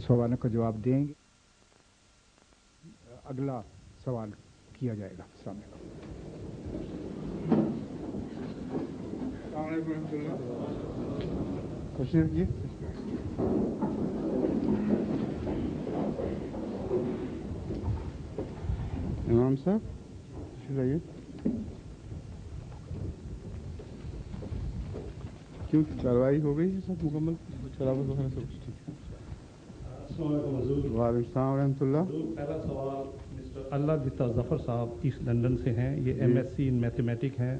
सवालों का जवाब देंगे। अगला सवाल किया जाएगा सामने का। तशरीफ जी। इमाम साहब तशरीफ लाइए। क्यों कार्रवाई हो गई है सब मुकम्मल? शराबत वगैरह सब कुछ ठीक है? वालेकुम रहमतुल्लाह। पहला सवाल मिस्टर अल्लाह दिता जफ़र साहब ईस्ट लंदन से हैं। ये MSc इन मैथमेटिक हैं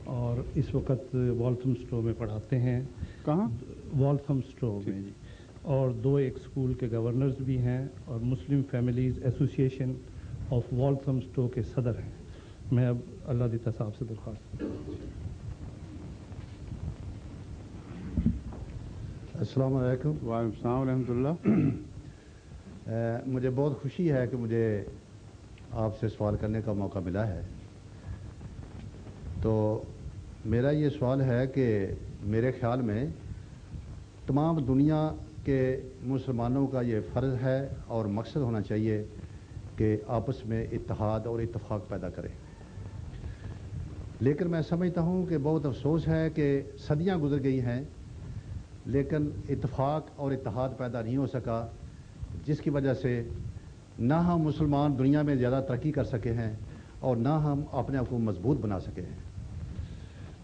और इस वक्त वॉल्थमस्ट्रो में पढ़ाते हैं। कहाँ? वॉल्थमस्ट्रो में जी। और एक स्कूल के गवर्नर्स भी हैं और मुस्लिम फैमिलीज़ एसोसिएशन ऑफ वॉल्थमस्ट्रो के सदर हैं। मैं अब अल्लाह दिता साहब से दरख्वास्त। अस्सलाम वालेकुम। वालेकुम सलाम रहमतुल्लाह। मुझे बहुत खुशी है कि मुझे आपसे सवाल करने का मौका मिला है। तो मेरा ये सवाल है कि मेरे ख्याल में तमाम दुनिया के मुसलमानों का ये फ़र्ज़ है और मकसद होना चाहिए कि आपस में इत्तेहाद और इत्तेफाक पैदा करें। लेकिन मैं समझता हूँ कि बहुत अफसोस है कि सदियाँ गुजर गई हैं लेकिन इत्तेफाक और इत्तेहाद पैदा नहीं हो सका, जिसकी वजह से ना हम मुसलमान दुनिया में ज़्यादा तरक्की कर सके हैं और ना हम अपने आप को मजबूत बना सके हैं।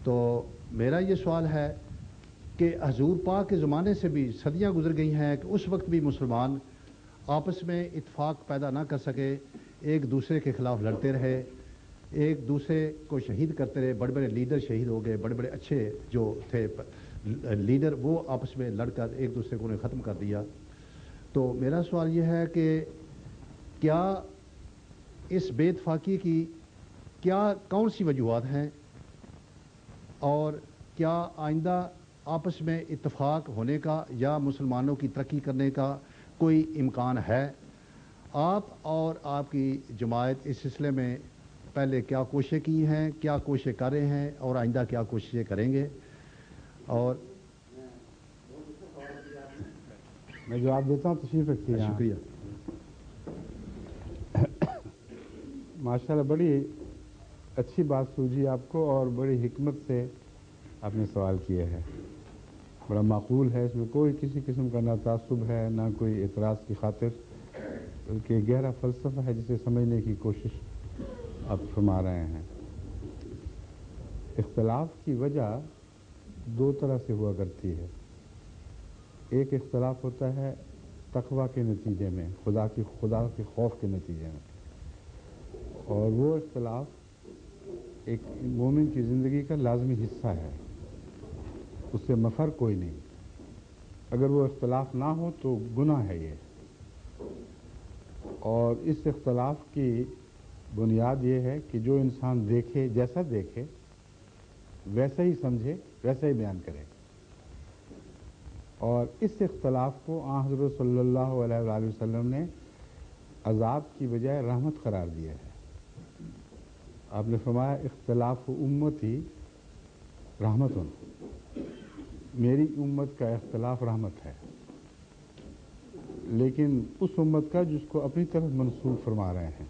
तो मेरा ये सवाल है कि हजूर पाक के ज़माने से भी सदियाँ गुजर गई हैं कि उस वक्त भी मुसलमान आपस में इत्तेफाक पैदा ना कर सके, एक दूसरे के ख़िलाफ़ लड़ते रहे, एक दूसरे को शहीद करते रहे। बड़े बड़े लीडर शहीद हो गए, बड़े बड़े अच्छे जो थे लीडर वो आपस में लड़कर एक दूसरे को उन्हें ख़त्म कर दिया। तो मेरा सवाल ये है कि क्या इस बेइत्तेफाकी की कौन सी वजूहात हैं और क्या आइंदा आपस में इत्तेफाक होने का या मुसलमानों की तरक्की करने का कोई इम्कान है? आप और आपकी जमात इस सिलसिले में पहले क्या कोशिशें की हैं, क्या कोशिशें कर रहे हैं और आइंदा क्या कोशिशें करेंगे? और मैं जवाब देता हूँ, तशरीफ रखिए। शुक्रिया। माशाल्लाह बड़ी अच्छी बात सूझी आपको और बड़ी हिकमत से आपने सवाल किए हैं। बड़ा माकूल है, इसमें कोई किसी किस्म का ना तासुब है ना कोई एतराज़ की खातिर, बल्कि गहरा फ़लसफ़ा है जिसे समझने की कोशिश आप फरमा रहे हैं। इख्तलाफ की वजह दो तरह से हुआ करती है। एक इख्तलाफ होता है तक़वा के नतीजे में, खुदा के खौफ के नतीजे में, और वो इख्तलाफ एक मोमिन की ज़िंदगी का लाज़मी हिस्सा है, उससे मफ़र कोई नहीं। अगर वो इख्तलाफ ना हो तो गुनाह है ये। और इस इख्तलाफ की बुनियाद ये है कि जो इंसान देखे, जैसा देखे वैसा ही समझे, वैसा ही बयान करे। और इस इख्तलाफ को हज़रत सल्लल्लाहु अलैहि वसल्लम ने अज़ाब की बजाय रहमत करार दिया है। आपने फरमाया इख्तलाफ उम्मती रहमतुन, मेरी उम्मत का इख्तलाफ रहमत है। लेकिन उस उम्मत का जिसको अपनी तरफ मंसूब फरमा रहे हैं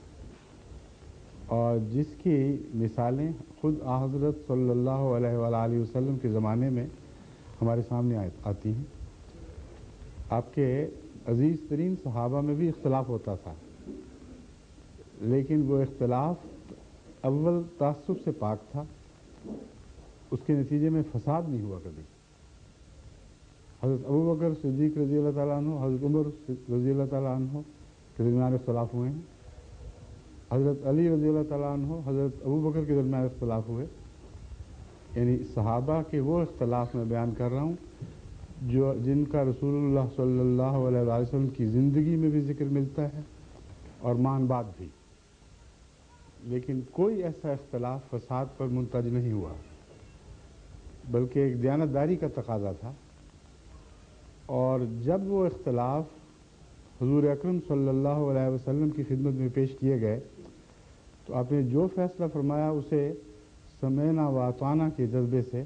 और जिसकी मिसालें खुद हज़रत सल्लल्लाहु अलैहि वसल्लम के ज़माने में हमारे सामने आती हैं। आपके अज़ीज़ तरीन सहाबा में भी इख्तलाफ होता था, लेकिन वो इख्तलाफ अव्वल तासुब से पाक था, उसके नतीजे में फसाद नहीं हुआ कभी। हज़रत अबू बकर सिद्दीक़ रज़ी अल्लाह ताला अन्हु, हज़रत उमर रज़ी अल्लाह ताला अन्हु के दरमियान इख्तलाफ हुए हैं। हज़रत अली रज़ी अल्लाह ताला अन्हु, हज़रत अबू बकर के दरमियान इख्तलाफ हुए। यानी सहाबा के वो इख्तलाफ में बयान कर रहा हूँ जो जिनका रसूलुल्लाह सल्लल्लाहु अलैहि वसल्लम की ज़िंदगी में भी ज़िक्र मिलता है और मान बात भी। लेकिन कोई ऐसा इख्तलाफ फसाद पर मुंतज नहीं हुआ, बल्कि एक दयानतदारी का तकाज़ा था। और जब वो इख्तलाफ हुज़ूर अकरम सल्लल्लाहु अलैहि वसल्लम की खिदमत में पेश किए गए तो आपने जो फैसला फरमाया उसे समयना व अताना के जज्बे से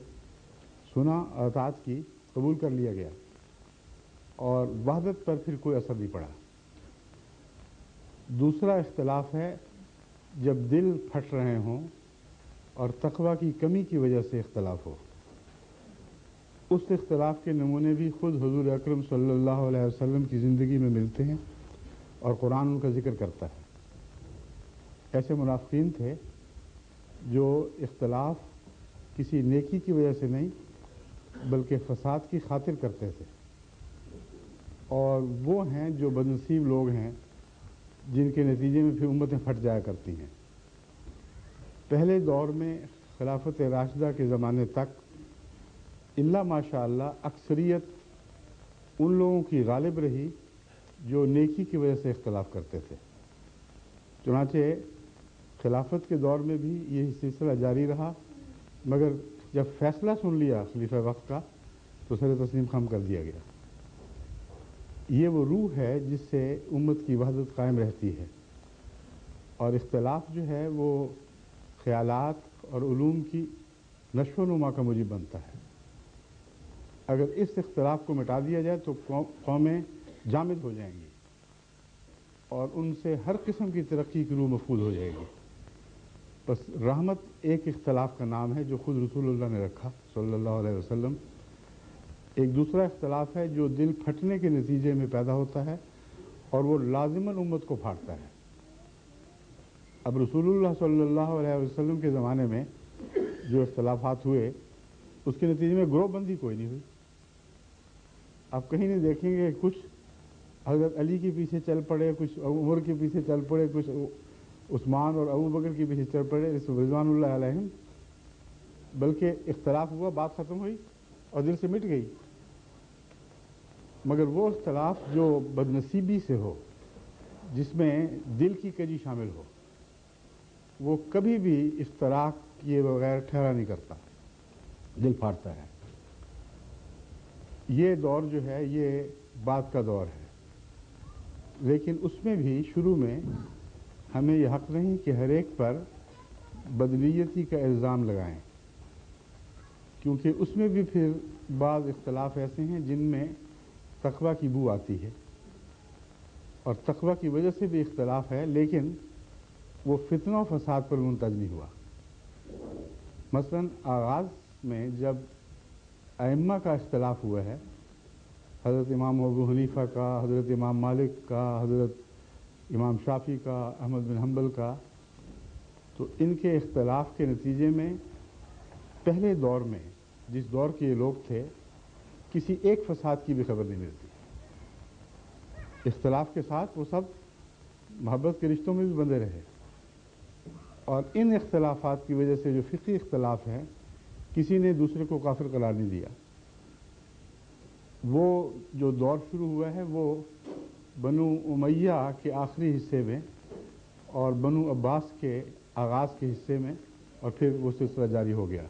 सुना और अताअत की कबूल कर लिया गया। اور وحدت پر پھر کوئی اثر نہیں پڑا۔ دوسرا اختلاف ہے جب دل پھٹ رہے ہوں اور تقوی کی کمی کی وجہ سے اختلاف ہو۔ اس اختلاف کے نمونے بھی خود حضور اکرم صلی اللہ علیہ وسلم کی زندگی میں ملتے ہیں اور قرآن ان کا ذکر کرتا ہے۔ ایسے منافقین تھے جو اختلاف کسی نیکی کی وجہ سے نہیں بلکہ فساد کی خاطر کرتے تھے، اور وہ ہیں جو بدنصیب لوگ ہیں جن کے نتیجے میں پھر امتیں پھٹ جایا کرتی ہیں۔ پہلے دور میں خلافت راشدہ کے زمانے تک الا ماشاء اللہ اکثریت ان لوگوں کی غالب رہی جو نیکی کی وجہ سے اختلاف کرتے تھے۔ چنانچہ خلافت کے دور میں بھی یہی سلسلہ جاری رہا، مگر جب فیصلہ سن لیا خلیفہ وقت کا تو سر تسلیم خم کر دیا گیا۔ یہ وہ روح ہے جس سے امت کی وحدت قائم رہتی ہے، اور اختلاف جو ہے وہ خیالات اور علوم کی نشو و نما کا موجب بنتا ہے۔ اگر اس اختلاف کو مٹا دیا جائے تو قومیں جامد ہو جائیں گی اور ان سے ہر قسم کی ترقی کی روح مفقود ہو جائے گی۔ بس رحمت ایک اختلاف کا نام ہے جو خود رسول اللہ نے رکھا صلی اللہ علیہ وسلم۔ ایک دوسرا اختلاف ہے جو دل پھٹنے کے نتیجے میں پیدا ہوتا ہے اور وہ لازماً امت کو پھاڑتا ہے۔ اب رسول اللہ صلی اللہ علیہ وسلم کے زمانے میں جو اختلافات ہوئے اس کے نتیجے میں گروہ بندی کوئی نہیں ہوئی۔ آپ کہیں نہیں دیکھیں گے کچھ حضرت علی کے پیچھے چل پڑے، کچھ عمر کے پیچھے چل پڑے، کچھ عثمان اور ابو بکر کے پیچھے چل پڑے رضوان اللہ علیہم، بلکہ اختلاف ہوا، بات ختم ہوئی اور دل سے مٹ گئی۔ مگر وہ اختلاف جو بدنصیبی سے ہو، جس میں دل کی کجی شامل ہو، وہ کبھی بھی افتراق کیے بغیر ٹھہرا نہیں کرتا، دل پھاڑتا ہے۔ یہ دور جو ہے یہ بات کا دور ہے، لیکن اس میں بھی شروع میں ہمیں یہ حق نہیں کہ ہر ایک پر بدنیتی کا الزام لگائیں، کیونکہ اس میں بھی پھر بعض اختلاف ایسے ہیں جن میں تقوی کی بو آتی ہے، اور تقوی کی وجہ سے بھی اختلاف ہے لیکن وہ فتنہ و فساد پر منتج نہیں ہوا۔ مثلا آغاز میں جب ائمہ کا اختلاف ہوا ہے، حضرت امام ابو حنیفہ کا، حضرت امام مالک کا، حضرت امام شافعی کا، احمد بن حنبل کا، تو ان کے اختلاف کے نتیجے میں پہلے دور میں جس دور کے یہ لوگ تھے کسی ایک فساد کی بھی خبر نہیں ملتی۔ اختلاف کے ساتھ وہ سب محبت کے رشتوں میں بھی بندھے رہے، اور ان اختلافات کی وجہ سے جو فقہی اختلاف ہے کسی نے دوسرے کو کافر قرار نہیں دیا۔ وہ جو دور شروع ہوا ہے وہ بنو امیہ کے آخری حصے میں اور بنو عباس کے آغاز کے حصے میں، اور پھر وہ سلسلہ جاری ہو گیا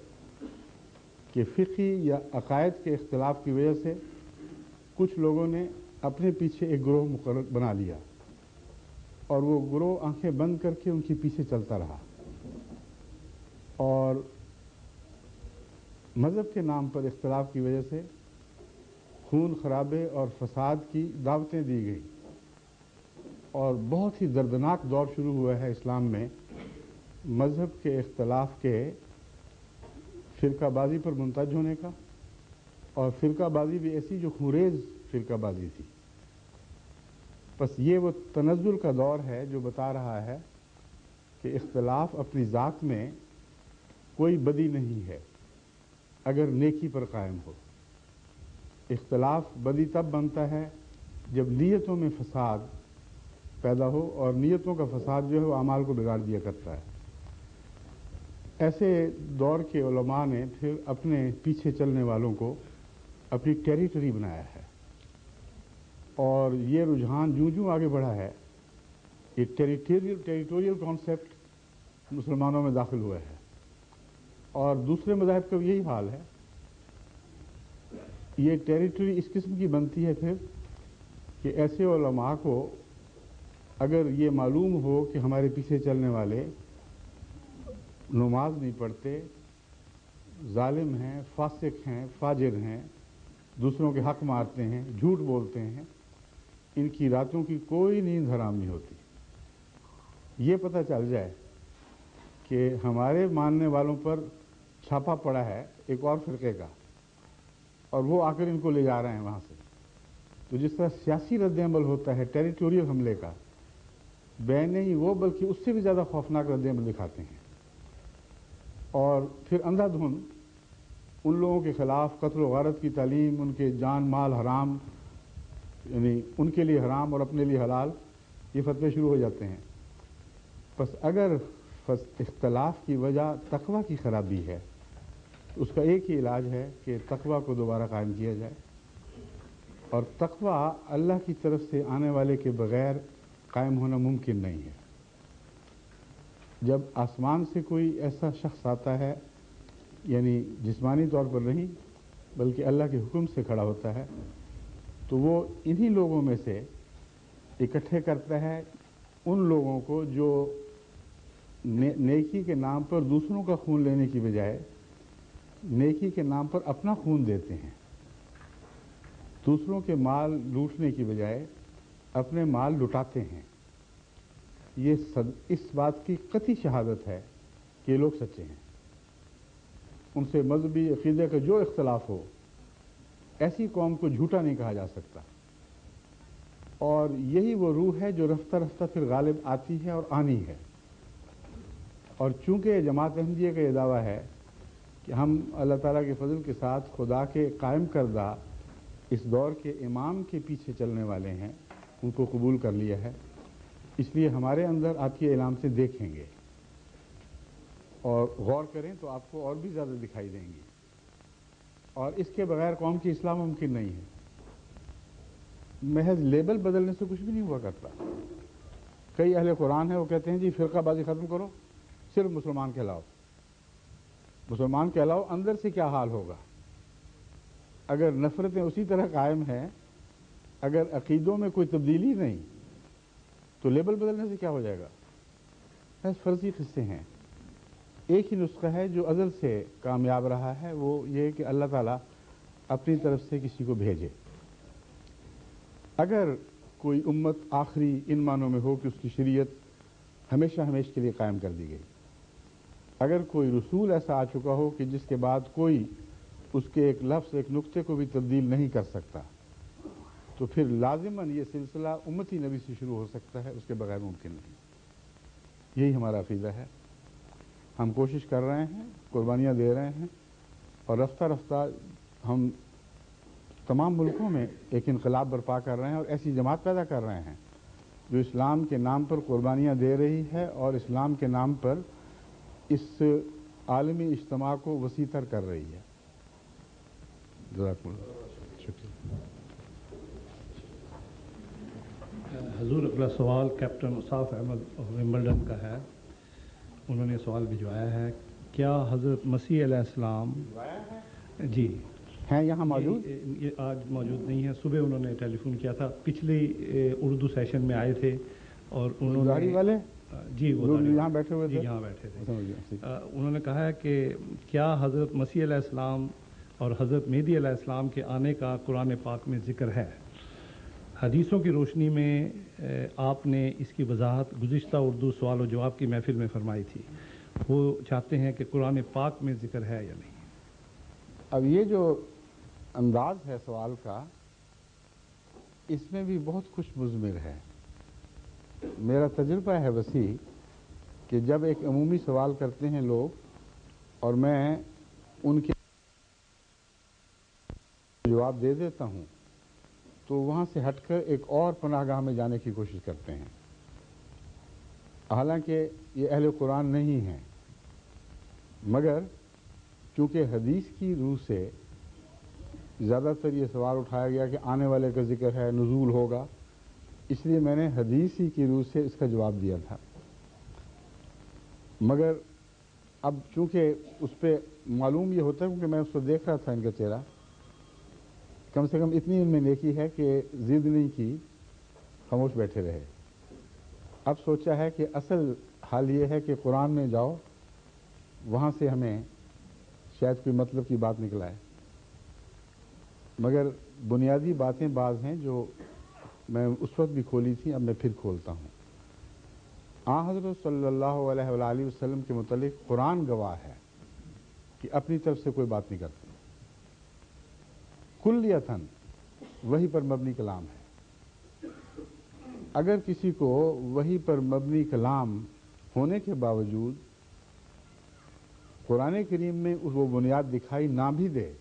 کہ فقہی یا عقائد کے اختلاف کی وجہ سے کچھ لوگوں نے اپنے پیچھے ایک گروہ مقرر بنا لیا، اور وہ گروہ آنکھیں بند کر کے ان کے پیچھے چلتا رہا، اور مذہب کے نام پر اختلاف کی وجہ سے خون خرابے اور فساد کی دعوتیں دی گئی، اور بہت ہی دردناک دور شروع ہوا ہے اسلام میں مذہب کے اختلاف کے فرقہ بازی پر منتج ہونے کا، اور فرقہ بازی بھی ایسی جو خونریز فرقہ بازی تھی۔ بس یہ وہ تنزل کا دور ہے جو بتا رہا ہے کہ اختلاف اپنی ذات میں کوئی بدی نہیں ہے اگر نیکی پر قائم ہو۔ اختلاف بدی تب بنتا ہے جب نیتوں میں فساد پیدا ہو، اور نیتوں کا فساد جو ہے وہ اعمال کو بگاڑ دیا کرتا ہے۔ ایسے دور کے علماء نے پھر اپنے پیچھے چلنے والوں کو اپنی ٹیریٹری بنایا ہے، اور یہ رجحان جوں آگے بڑھا ہے، یہ ٹیریٹوریل کانسیپٹ مسلمانوں میں داخل ہوا ہے، اور دوسرے مذاہب کا بھی یہی حال ہے۔ یہ ٹیریٹری اس قسم کی بنتی ہے پھر کہ ایسے علماء کو اگر یہ معلوم ہو کہ ہمارے پیچھے چلنے والے نماز نہیں پڑھتے، ظالم ہیں، فاسق ہیں، فاجر ہیں، दूसरों के हक मारते हैं, झूठ बोलते हैं, इनकी रातों की कोई नींद हराम नहीं होती। ये पता चल जाए कि हमारे मानने वालों पर छापा पड़ा है एक और फिरके का और वो आकर इनको ले जा रहे हैं वहाँ से, तो जिस तरह सियासी रद्द-ए-अमल होता है टेरिटोरियल हमले का, वे नहीं वो बल्कि उससे भी ज़्यादा खौफनाक रद्द-ए-अमल दिखाते हैं और फिर अंधाधुंध उन लोगों के खिलाफ कत्ल व गारत की तालीम, उनके जान माल हराम, यानी उनके लिए हराम और अपने लिए हलाल, ये फतवे शुरू हो जाते हैं। बस अगर इख्तलाफ की वजह तकवा की खराबी है तो उसका एक ही इलाज है कि तकवा को दोबारा कायम किया जाए, और तकवा अल्लाह की तरफ से आने वाले के बगैर कायम होना मुमकिन नहीं है। जब आसमान से कोई ऐसा शख्स आता है, यानी जिस्मानी तौर पर नहीं बल्कि अल्लाह के हुक्म से खड़ा होता है, तो वो इन्हीं लोगों में से इकट्ठे करता है उन लोगों को जो नेकी के नाम पर दूसरों का खून लेने की बजाय नेकी के नाम पर अपना खून देते हैं, दूसरों के माल लूटने की बजाय अपने माल लुटाते हैं। ये इस बात की कतई शहादत है कि ये लोग सच्चे हैं। उनसे मजहबी अकीदे का जो इख्तलाफ हो, ऐसी कौम को झूठा नहीं कहा जा सकता, और यही वो रूह है जो रफ्ता रफ्ता फिर गालिब आती है और आनी है। और चूंकि जमात अहमदिया का ये दावा है कि हम अल्लाह ताला के फजल के साथ खुदा के कायम करदा इस दौर के इमाम के पीछे चलने वाले हैं, उनको कबूल कर लिया है, इसलिए हमारे अंदर आपकी इलाम से देखेंगे और गौर करें तो आपको और भी ज़्यादा दिखाई देंगी, और इसके बगैर कौम की इस्लाह मुमकिन नहीं है। महज लेबल बदलने से कुछ भी नहीं हुआ करता। कई अहले कुरान है वो कहते हैं जी फ़िरक़ाबाज़ी ख़त्म करो, सिर्फ मुसलमान कहलाओ। मुसलमान कहलाओ, अंदर से क्या हाल होगा? अगर नफ़रतें उसी तरह कायम हैं, अगर अक़ीदों में कोई तब्दीली नहीं, तो लेबल बदलने से क्या हो जाएगा? बस फर्जी किस्से हैं। एक ही नुस्खा है जो अज़ल से कामयाब रहा है, वो ये कि अल्लाह ताला अपनी तरफ से किसी को भेजे। अगर कोई उम्मत आखिरी इन मानों में हो कि उसकी शरीयत हमेशा हमेशा के लिए कायम कर दी गई, अगर कोई रसूल ऐसा आ चुका हो कि जिसके बाद कोई उसके एक लफ्ज़ एक नुक्ते को भी तब्दील नहीं कर सकता, तो फिर लाजिमन ये सिलसिला उम्मती नबी से शुरू हो सकता है, उसके बगैर मुमकिन नहीं। यही हमारा अक़ीदा है। हम कोशिश कर रहे हैं, कुर्बानियाँ दे रहे हैं, और रफ्ता रफ्ता हम तमाम मुल्कों में एक इनकलाब बर्पा कर रहे हैं और ऐसी जमात पैदा कर रहे हैं जो इस्लाम के नाम पर कुर्बानियाँ दे रही है और इस्लाम के नाम पर इस आलमी इज्तिमा को वसीतर कर रही है। शुक्रिया। हजूर अगला सवाल कैप्टन उसाफ अहमद विंबलडन का है। उन्होंने सवाल भिजवाया है, क्या हज़रत मसीह अलैहिस्सलाम जी हैं यहाँ मौजूद? ये आज मौजूद नहीं है। सुबह उन्होंने टेलीफोन किया था, पिछले उर्दू सेशन में आए थे और उन्होंने दाढ़ी वाले जी वो यहाँ बैठे हुए थे, यहाँ बैठे थे। उन्होंने कहा है कि क्या हज़रत मसीह अलैहिस्सलाम और हज़रत मेहदी अलैहिस्सलाम के आने का कुरान पाक में ज़िक्र है? हदीसों की रोशनी में आपने इसकी वजाहत गुज़िश्ता उर्दू सवाल व जवाब की महफिल में फरमाई थी। वो चाहते हैं कि कुरान पाक में ज़िक्र है या नहीं। अब ये जो अंदाज है सवाल का, इसमें भी बहुत खुश मुज़मिर है। मेरा तजुर्बा है वसी कि जब एक अमूमी सवाल करते हैं लोग और मैं उनके जवाब दे देता हूँ, तो वहाँ से हटकर एक और पनाहगाह में जाने की कोशिश करते हैं। हालांकि ये अहले कुरान नहीं हैं, मगर चूँकि हदीस की रूह से ज़्यादातर ये सवाल उठाया गया कि आने वाले का जिक्र है, नुज़ूल होगा, इसलिए मैंने हदीस ही की रूह से इसका जवाब दिया था। मगर अब चूँकि उस पर मालूम ये होता है, क्योंकि मैं उसको देख रहा था इनका चेहरा, कम से कम इतनी उनमें नेकी है कि ज़िद नहीं की, खामोश बैठे रहे। अब सोचा है कि असल हाल ये है कि कुरान में जाओ, वहाँ से हमें शायद कोई मतलब की बात निकल आए। मगर बुनियादी बातें बाज़ हैं जो मैं उस वक्त भी खोली थी, अब मैं फिर खोलता हूँ। हज़रत सल्लल्लाहु अलैहि वसल्लम के मुतालिक कुरान गवाह है कि अपनी तरफ से कोई बात नहीं करते, कुल्लियतन वही पर मबनी कलाम है। अगर किसी को वही पर मबनी कलाम होने के बावजूद कुरान करीम में वो बुनियाद दिखाई ना भी दे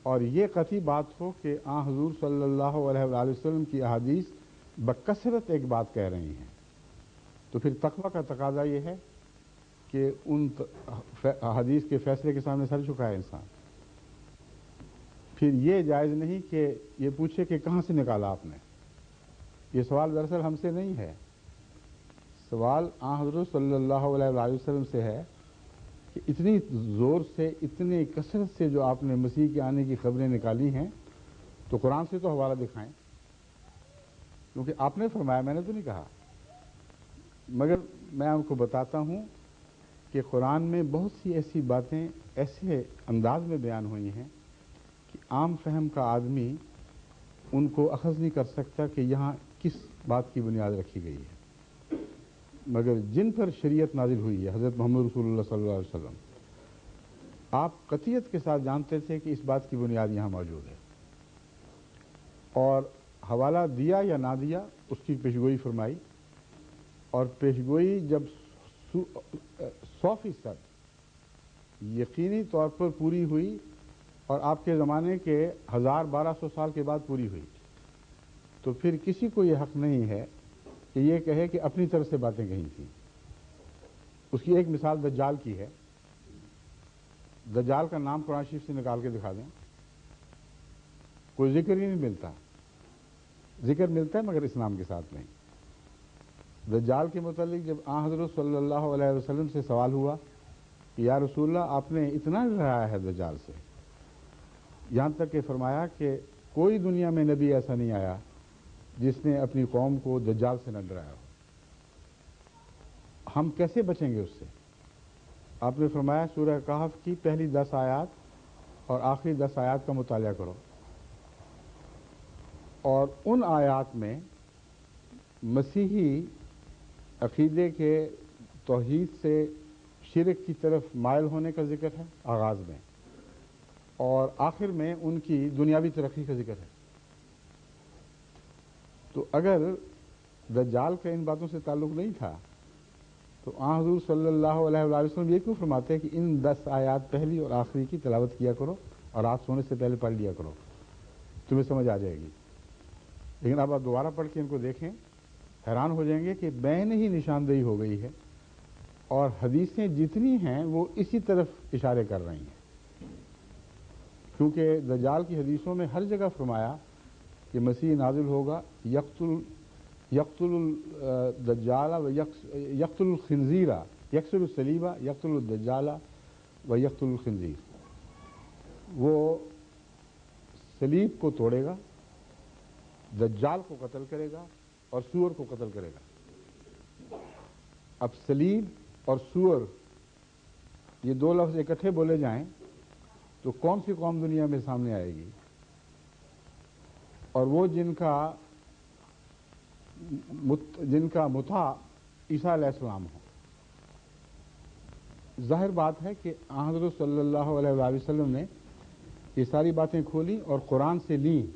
और ये कतई बात हो कि हुज़ूर सल्लल्लाहु अलैहि वसल्लम की अहादीस बकसरत एक बात कह रही हैं, तो फिर तक़वा का तकाजा ये है कि उन हदीस के फैसले के सामने सर झुकाए इंसान। फिर ये जायज़ नहीं कि ये पूछे कि कहाँ से निकाला आपने। ये सवाल दरअसल हमसे नहीं है, सवाल हज़रत सल्लल्लाहु अलैहि वसल्लम से है कि इतनी ज़ोर से, इतनी कसरत से जो आपने मसीह के आने की खबरें निकाली हैं, तो कुरान से तो हवाला दिखाएं, क्योंकि आपने फरमाया, मैंने तो नहीं कहा। मगर मैं आपको बताता हूँ कि कुरान में बहुत सी ऐसी बातें ऐसे अंदाज में बयान हुई हैं कि आम फहम का आदमी उनको अखज़ नहीं कर सकता कि यहाँ किस बात की बुनियाद रखी गई है। मगर जिन पर शरीयत नाजिल हुई है, हज़रत मोहम्मद रसूलुल्लाह सल्लल्लाहु अलैहि वसल्लम, आप कतियत के साथ जानते थे कि इस बात की बुनियाद यहाँ मौजूद है, और हवाला दिया या ना दिया उसकी पेशगोई फरमाई, और पेशगोई जब 100% यकीनी तौर पर पूरी हुई और आपके ज़माने के 1200 साल के बाद पूरी हुई, तो फिर किसी को यह हक़ नहीं है कि ये कहे कि अपनी तरफ से बातें कही थी। उसकी एक मिसाल दज्जाल की है। दज्जाल का नाम कुरान शरीफ से निकाल के दिखा दें, कोई जिक्र ही नहीं मिलता। जिक्र मिलता है मगर इस नाम के साथ नहीं। दज्जाल के मुतालिक जब हज़रत सल्लल्लाहु अलैहि वसल्लम से सवाल हुआ कि या रसूलल्लाह, आपने इतना डराया है दज्जाल से, यहाँ तक कि फरमाया कि कोई दुनिया में नबी ऐसा नहीं आया जिसने अपनी कौम को दज्जाल से न डराया हो, हम कैसे बचेंगे उससे? आपने फरमाया सूरह कहफ की पहली 10 आयात और आखिरी 10 आयात का मुताला करो, और उन आयात में मसीही अक़ीदे के तौहीद से शिरक की तरफ मायल होने का जिक्र है आगाज़ में, और आखिर में उनकी दुनियावी तरक्की का जिक्र है। तो अगर दज्जाल का इन बातों से ताल्लुक़ नहीं था, तो हुज़ूर सल्लल्लाहु अलैहि वसल्लम ये क्यों फरमाते हैं कि इन 10 आयात पहली और आखिरी की तिलावत किया करो और रात सोने से पहले पढ़ लिया करो, तुम्हें समझ आ जाएगी। लेकिन अब आप दोबारा पढ़ के इनको देखें, हैरान हो जाएंगे कि बैन ही निशानदेही हो गई है, और हदीसें जितनी हैं वो इसी तरफ इशारे कर रही हैं। क्योंकि दज्जाल की हदीसों में हर जगह फरमाया कि मसीह नाजिल होगा, यक़्तुल दज्जाला व यक़्तुल खिंज़ीरा, यक्सुल सलीबा, यक़्तुल दज्जाला व यक़्तुल खिंज़ीर। वो सलीब को तोड़ेगा, दज्जाल को कत्ल करेगा और सूअर को कत्ल करेगा। अब सलीब और सूअर ये दो लफ्ज़ इकट्ठे बोले जाएं तो कौन सी कौम दुनिया में सामने आएगी? और वो जिनका मुता ईसा अलैहिस्सलाम हो। ज़ाहिर बात है कि हज़रत सल्लल्लाहु अलैहि वसल्लम ने ये सारी बातें खोली और कुरान से ली,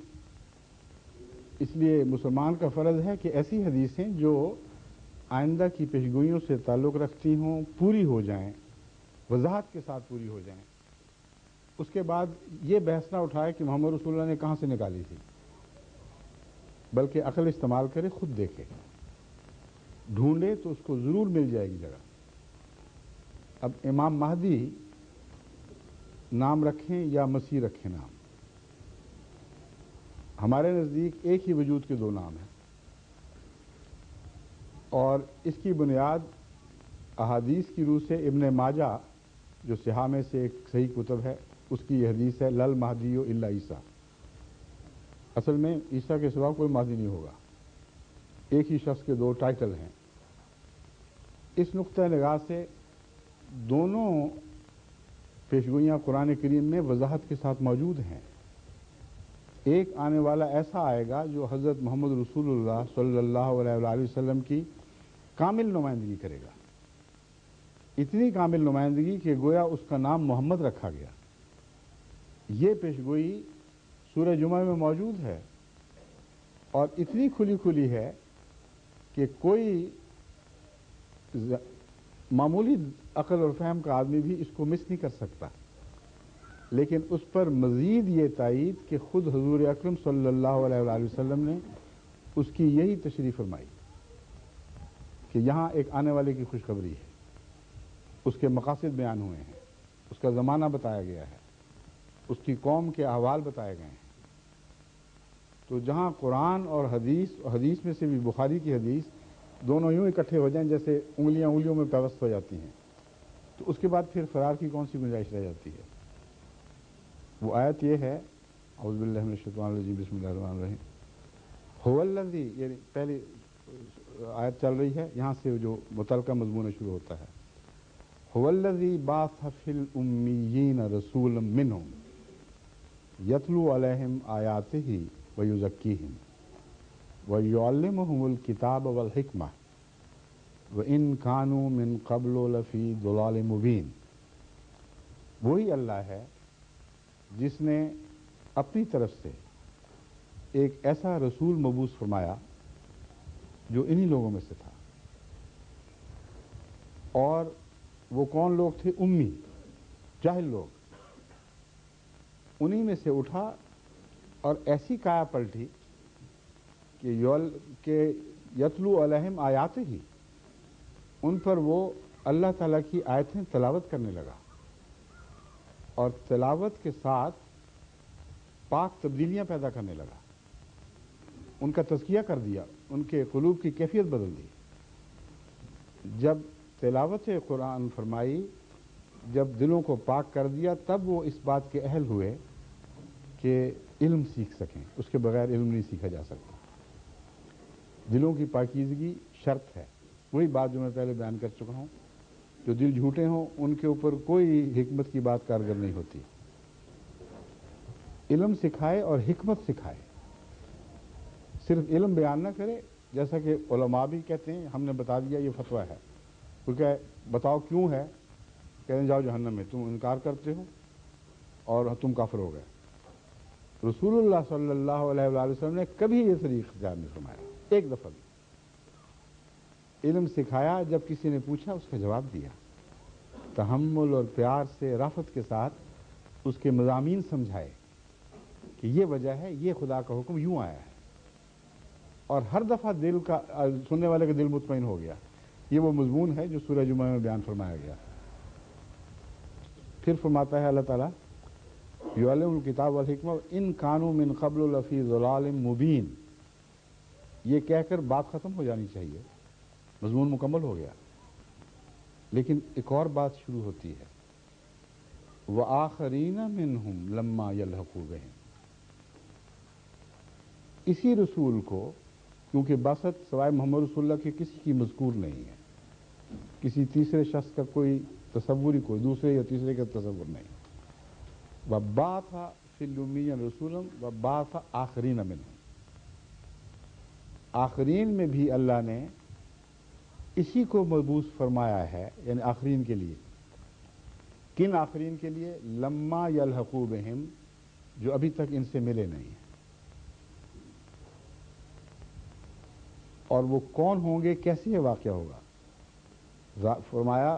इसलिए मुसलमान का फ़र्ज़ है कि ऐसी हदीसें जो आइंदा की पेशगोइयों से ताल्लुक़ रखती हों पूरी हो जाएं, वज़ाहत के साथ पूरी हो जाएं। उसके बाद ये बहस ना उठाए कि मोहम्मद रसूलुल्लाह ने कहाँ से निकाली थी, बल्कि अक्ल इस्तेमाल करे, खुद देखे, ढूंढे तो उसको ज़रूर मिल जाएगी जगह। अब इमाम महदी नाम रखें या मसीह रखें नाम, हमारे नज़दीक एक ही वजूद के दो नाम हैं, और इसकी बुनियाद अहादीस की रूह से इब्न माजा जो सिहा में से एक सही कुतब है उसकी ये हदीस है, लल महदियो इल्ला ईसा। असल में ईसा के सिवा कोई महदी नहीं होगा, एक ही शख्स के दो टाइटल हैं। इस नुक्ता निगाह से दोनों पेशगोइयाँ कुरान करीम में वजाहत के साथ मौजूद हैं ایک آنے والا ایسا آئے گا جو حضرت محمد رسول اللہ صلی اللہ علیہ وآلہ وسلم کی کامل نمائندگی کرے گا، اتنی کامل نمائندگی کہ گویا اس کا نام محمد رکھا گیا۔ یہ پیشگوئی سورہ جمعہ میں موجود ہے اور اتنی کھلی کھلی ہے کہ کوئی معمولی عقل اور فہم کا آدمی بھی اس کو مس نہیں کر سکتا، لیکن اس پر مزید یہ تائید کہ خود حضور اکرم صلی اللہ علیہ وآلہ وسلم نے اس کی یہی تشریح فرمائی کہ یہاں ایک آنے والے کی خوشخبری ہے، اس کے مقاصد بیان ہوئے ہیں، اس کا زمانہ بتایا گیا ہے، اس کی قوم کے احوال بتائے گئے ہیں۔ تو جہاں قرآن اور حدیث میں سے بھی بخاری کی حدیث دونوں یوں اکٹھے ہو جائیں جیسے انگلیاں انگلیوں میں پیوست ہو جاتی ہیں، تو اس کے بعد پھر فرار کی کون سی گنجائش رہ جاتی ہے؟ وہ آیت یہ ہے، اعوذ باللہ من الشیطان الرجیم، بسم اللہ الرحمن الرحیم، هو الذی، یعنی پہلی آیت چل رہی ہے، یہاں سے جو متعلقہ مضمون شروع ہوتا ہے، هو الذی بعث فی الامیین رسولا منہم یتلو علیہم آیاتہ ویزکیہم وَيُعَلِّمُهُمُ الْكِتَابَ وَالْحِكْمَةَ وَإِنْ كَانُوا مِنْ قَبْلُ لَفِي ضَلَالٍ مُبِينٍ۔ وہی اللہ ہے جس نے اپنی طرف سے ایک ایسا رسول مبعوث فرمایا جو انہی لوگوں میں سے تھا، اور وہ کون لوگ تھے؟ امی، جاہل لوگ۔ انہی میں سے اٹھا اور ایسی کایا پلٹی کہ یتلو علیہم آیات ہی، ان پر وہ اللہ تعالیٰ کی آیتیں تلاوت کرنے لگا، اور تلاوت کے ساتھ پاک تبدیلیاں پیدا کرنے لگا، ان کا تزکیہ کر دیا، ان کے قلوب کی کیفیت بدل دی۔ جب تلاوت قرآن فرمائی، جب دلوں کو پاک کر دیا، تب وہ اس بات کے اہل ہوئے کہ علم سیکھ سکیں، اس کے بغیر علم نہیں سیکھا جا سکتا۔ دلوں کی پاکیزگی شرط ہے، وہی بات جو میں پہلے بیان کر چکا ہوں، جو دل جھوٹے ہوں ان کے اوپر کوئی حکمت کی بات کارگر نہیں ہوتی۔ علم سکھائے اور حکمت سکھائے، صرف علم بیان نہ کرے، جیسا کہ علماء بھی کہتے ہیں ہم نے بتا دیا یہ فتویٰ ہے، وہ کہ بتاؤ کیوں ہے، کہتے ہیں جاؤ جہنم میں، تم انکار کرتے ہو اور تم کافر ہو گئے۔ رسول اللہ صلی اللہ علیہ وآلہ وسلم نے کبھی یہ طریقہ اختیار نہیں فرمایا، ایک دفعہ بھی۔ علم سکھایا، جب کسی نے پوچھا اس کا جواب دیا، تحمل اور پیار سے رافت کے ساتھ اس کے مضامین سمجھائے کہ یہ وجہ ہے، یہ خدا کا حکم یوں آیا ہے، اور ہر دفعہ دل کا سننے والے کا دل مطمئن ہو گیا۔ یہ وہ مضمون ہے جو سورہ جمعہ میں بیان فرمایا گیا۔ پھر فرماتا ہے اللہ تعالیٰ، یعلم الکتاب والحکمہ ان کانوا من قبل لفی ضلال مبین۔ یہ کہہ کر بات ختم ہو جانی چاہیے، مضمون مکمل ہو گیا، لیکن ایک اور بات شروع ہوتی ہے، وَآخَرِينَ مِنْهُمْ لَمَّا يَلْحَقُوا بِهِمْ۔ اسی رسول کو، کیونکہ بعثت سوائے محمد رسول اللہ کے کسی کی مذکور نہیں ہے، کسی تیسرے شخص کا کوئی تصور ہی، کوئی دوسرے یا تیسرے کا تصور نہیں۔ وَبَعَثَ فِي الْأُمِّيِّينَ رَسُولًا وَبَعَثَ آخَرِينَ مِنْهُمْ۔ آخرین میں بھی اللہ نے اسی کو مبعوث فرمایا ہے، یعنی آخرین کے لیے۔ کن آخرین کے لیے؟ لما یلحقوا بہم، جو ابھی تک ان سے ملے نہیں ہیں۔ اور وہ کون ہوں گے، کیسے یہ واقعہ ہوگا؟ فرمایا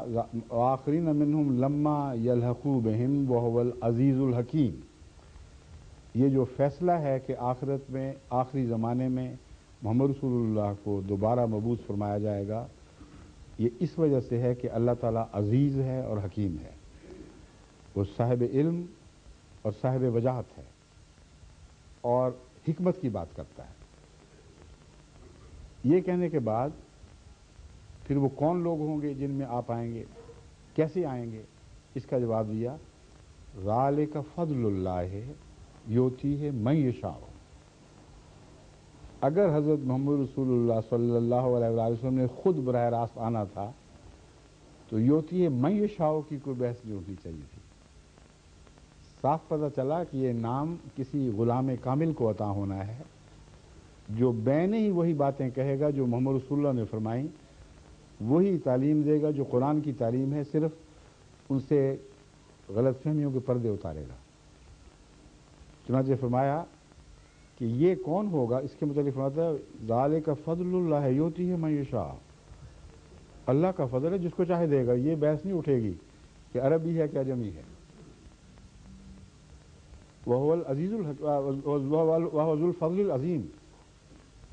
آخرین منہم لما یلحقوا بہم وہو العزیز الحکیم۔ یہ جو فیصلہ ہے کہ آخرت میں، آخری زمانے میں محمد رسول اللہ کو دوبارہ مبعوث فرمایا جائے گا، یہ اس وجہ سے ہے کہ اللہ تعالیٰ عزیز ہے اور حکیم ہے، وہ صاحب علم اور صاحب وجاہت ہے اور حکمت کی بات کرتا ہے۔ یہ کہنے کے بعد پھر وہ کون لوگ ہوں گے جن میں آپ آئیں گے، کیسے آئیں گے؟ اس کا جواب دیا، ذالک فضل اللہ یؤتیہ من یشاء۔ اگر حضرت محمد رسول اللہ صلی اللہ علیہ وآلہ وسلم نے خود براہ راست آنا تھا تو یؤتیہ من یشاء کی کوئی بحث نہیں ہوتی چاہیے تھی، صاف پتہ چلا کہ یہ نام کسی غلام کامل کو عطا ہونا ہے جو بین ہی وہی باتیں کہے گا جو محمد رسول اللہ نے فرمائیں، وہی تعلیم دے گا جو قرآن کی تعلیم ہے، صرف ان سے غلط فہمیوں کے پردے اتارے گا۔ چنانچہ فرمایا کہ یہ کون ہوگا، اس کے متعلق فرماتا ہے ذالک فضل اللہ یؤتیہ من یشاء، اللہ کا فضل ہے، جس کو چاہے دے گا۔ یہ بحث نہیں اٹھے گی کہ عربی ہے کہ عجمی ہے۔ وہو العزیز وہو ذو الفضل العظیم،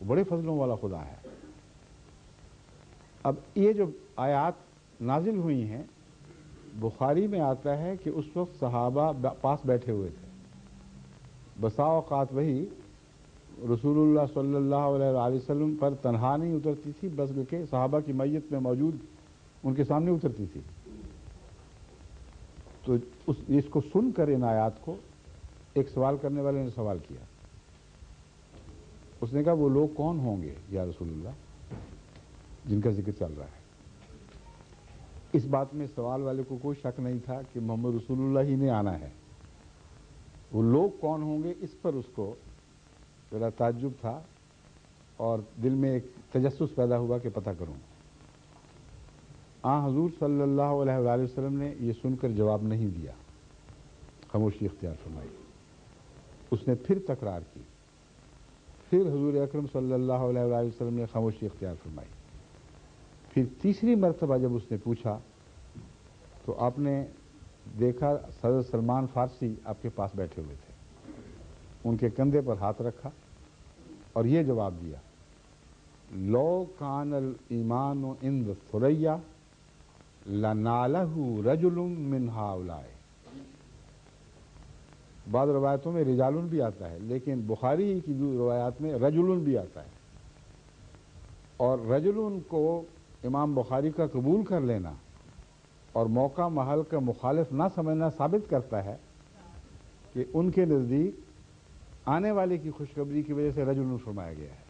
بڑے فضلوں والا خدا ہے۔ اب یہ جو آیات نازل ہوئی ہیں، بخاری میں آتا ہے کہ اس وقت صحابہ پاس بیٹھے ہوئے تھے، بسا اوقات وہی رسول اللہ صلی اللہ علیہ وآلہ وسلم پر تنہا نہیں اترتی تھی، بلکہ صحابہ کی میت میں موجود ان کے سامنے اترتی تھی۔ تو اس کو سن کر ان آیات کو ایک سوال کرنے والے نے سوال کیا، اس نے کہا وہ لوگ کون ہوں گے یا رسول اللہ جن کا ذکر چل رہا ہے؟ اس بات میں سوال والے کو کوئی شک نہیں تھا کہ محمد رسول اللہ ہی نے آنا ہے۔ وہ لوگ کون ہوں گے اس پر اس کو ذرا تعجب تھا اور دل میں ایک تجسس پیدا ہوا کہ پتہ کروں۔ حضور صلی اللہ علیہ وآلہ وسلم نے یہ سن کر جواب نہیں دیا، خاموشی اختیار فرمائی۔ اس نے پھر تکرار کی، پھر حضور اکرم صلی اللہ علیہ وآلہ وسلم نے خاموشی اختیار فرمائی۔ پھر تیسری مرتبہ جب اس نے پوچھا تو آپ نے دیکھا حضرت سلمان فارسی آپ کے پاس بیٹھے ہوئے تھے، ان کے کندھے پر ہاتھ رکھا اور یہ جواب دیا، لو کان الایمان عند ثریا لنالہ رجل من ہؤلاء۔ بعض روایتوں میں رجالن بھی آتا ہے، لیکن بخاری کی روایات میں رجلن بھی آتا ہے، اور رجلن کو امام بخاری کا قبول کر لینا اور موقع محل کا مخالف نہ سمجھنا ثابت کرتا ہے کہ ان کے نزدیک آنے والے کی خوشخبری کی وجہ سے رجل فرمایا گیا ہے،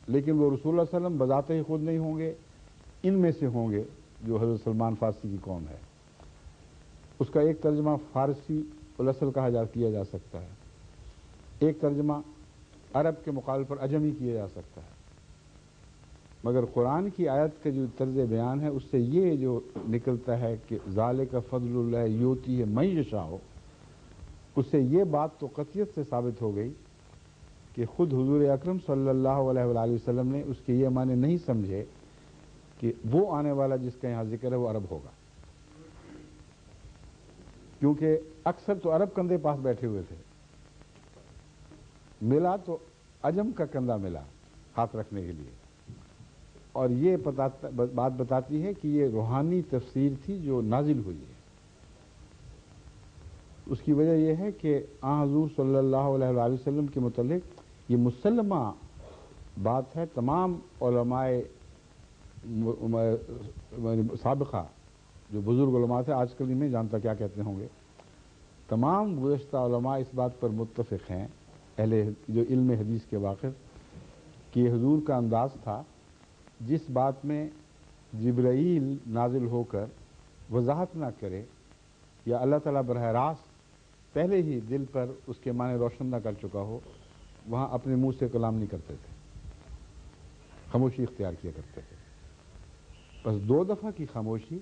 لیکن وہ رسول اللہ صلی اللہ علیہ وسلم بذات ہی خود نہیں ہوں گے، ان میں سے ہوں گے جو حضرت سلمان فارسی کی قوم ہے۔ اس کا ایک ترجمہ فارسی الاصل کیا جا سکتا ہے، ایک ترجمہ عرب کے مقابل پر عجمی کیا جا سکتا ہے، مگر قرآن کی آیت کا جو طرز بیان ہے اس سے یہ جو نکلتا ہے کہ ذالک فضل اللہ یؤتیہ من یشاء، اس سے یہ بات تو قطعیت سے ثابت ہو گئی کہ خود حضور اکرم صلی اللہ علیہ وآلہ وسلم نے اس کے یہ معنی نہیں سمجھے کہ وہ آنے والا جس کا یہاں ذکر ہے وہ عرب ہوگا، کیونکہ اکثر تو عرب کندھے پاس بیٹھے ہوئے تھے، ملا تو عجم کا کندھا ملا ہاتھ رکھنے کے لیے، اور یہ بات بتاتی ہے کہ یہ روحانی تفسیر تھی جو نازل ہوئی ہے۔ اس کی وجہ یہ ہے کہ حضور صلی اللہ علیہ وآلہ وسلم کے متعلق یہ مسلمہ بات ہے، تمام علماء سابقہ جو بزرگ علماء تھے، آج کل میں جانتا کیا کہتے ہوں گے، تمام گزشتہ علماء اس بات پر متفق ہیں، اہل جو علم حدیث کے واقف، کہ حضور کا انداز تھا جس بات میں جبرائیل نازل ہو کر وضاحت نہ کرے یا اللہ تعالیٰ براہ راست پہلے ہی دل پر اس کے معنی روشن نہ کر چکا ہو، وہاں اپنے منہ سے کلام نہیں کرتے تھے، خاموشی اختیار کیا کرتے تھے۔ بس 2 دفعہ کی خاموشی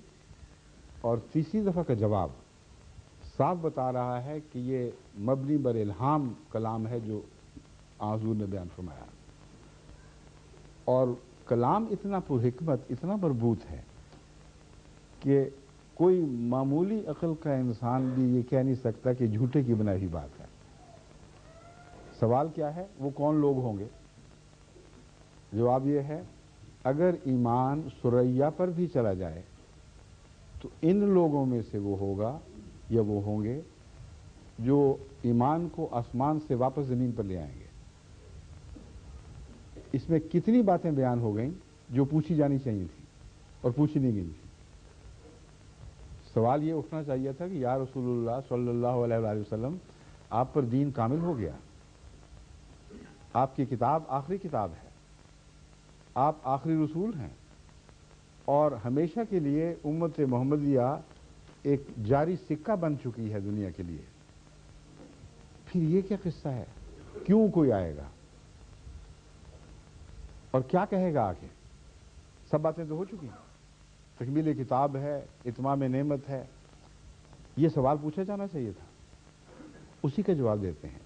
اور تیسری دفعہ کا جواب صاف بتا رہا ہے کہ یہ مبنی بر الہام کلام ہے جو حضور نے بیان فرمایا، اور کلام اتنا پر حکمت، اتنا مربوط ہے کہ کوئی معمولی عقل کا انسان بھی یہ کہہ نہیں سکتا کہ جھوٹے کی بنائی ہوئی بات ہے۔ سوال کیا ہے؟ وہ کون لوگ ہوں گے؟ جواب یہ ہے، اگر ایمان ثریا پر بھی چلا جائے تو ان لوگوں میں سے وہ ہوگا یا وہ ہوں گے جو ایمان کو آسمان سے واپس زمین پر لے آئیں گے۔ اس میں کتنی باتیں بیان ہو گئیں جو پوچھی جانی چاہیے تھی اور پوچھی نہیں گئی تھی۔ سوال یہ اٹھنا چاہیے تھا کہ یا رسول اللہ صلی اللہ علیہ وآلہ وسلم، آپ پر دین کامل ہو گیا، آپ کی کتاب آخری کتاب ہے، آپ آخری رسول ہیں، اور ہمیشہ کے لیے امت محمدیہ ایک جاری سکہ بن چکی ہے دنیا کے لیے، پھر یہ کیا قصہ ہے؟ کیوں کوئی آئے گا اور کیا کہے گا آگے؟ سب باتیں تو ہو چکی ہیں، تکمیل کتاب ہے، اتمام نعمت ہے، یہ سوال پوچھا جانا چاہیے تھا، اسی کا جواب دیتے ہیں۔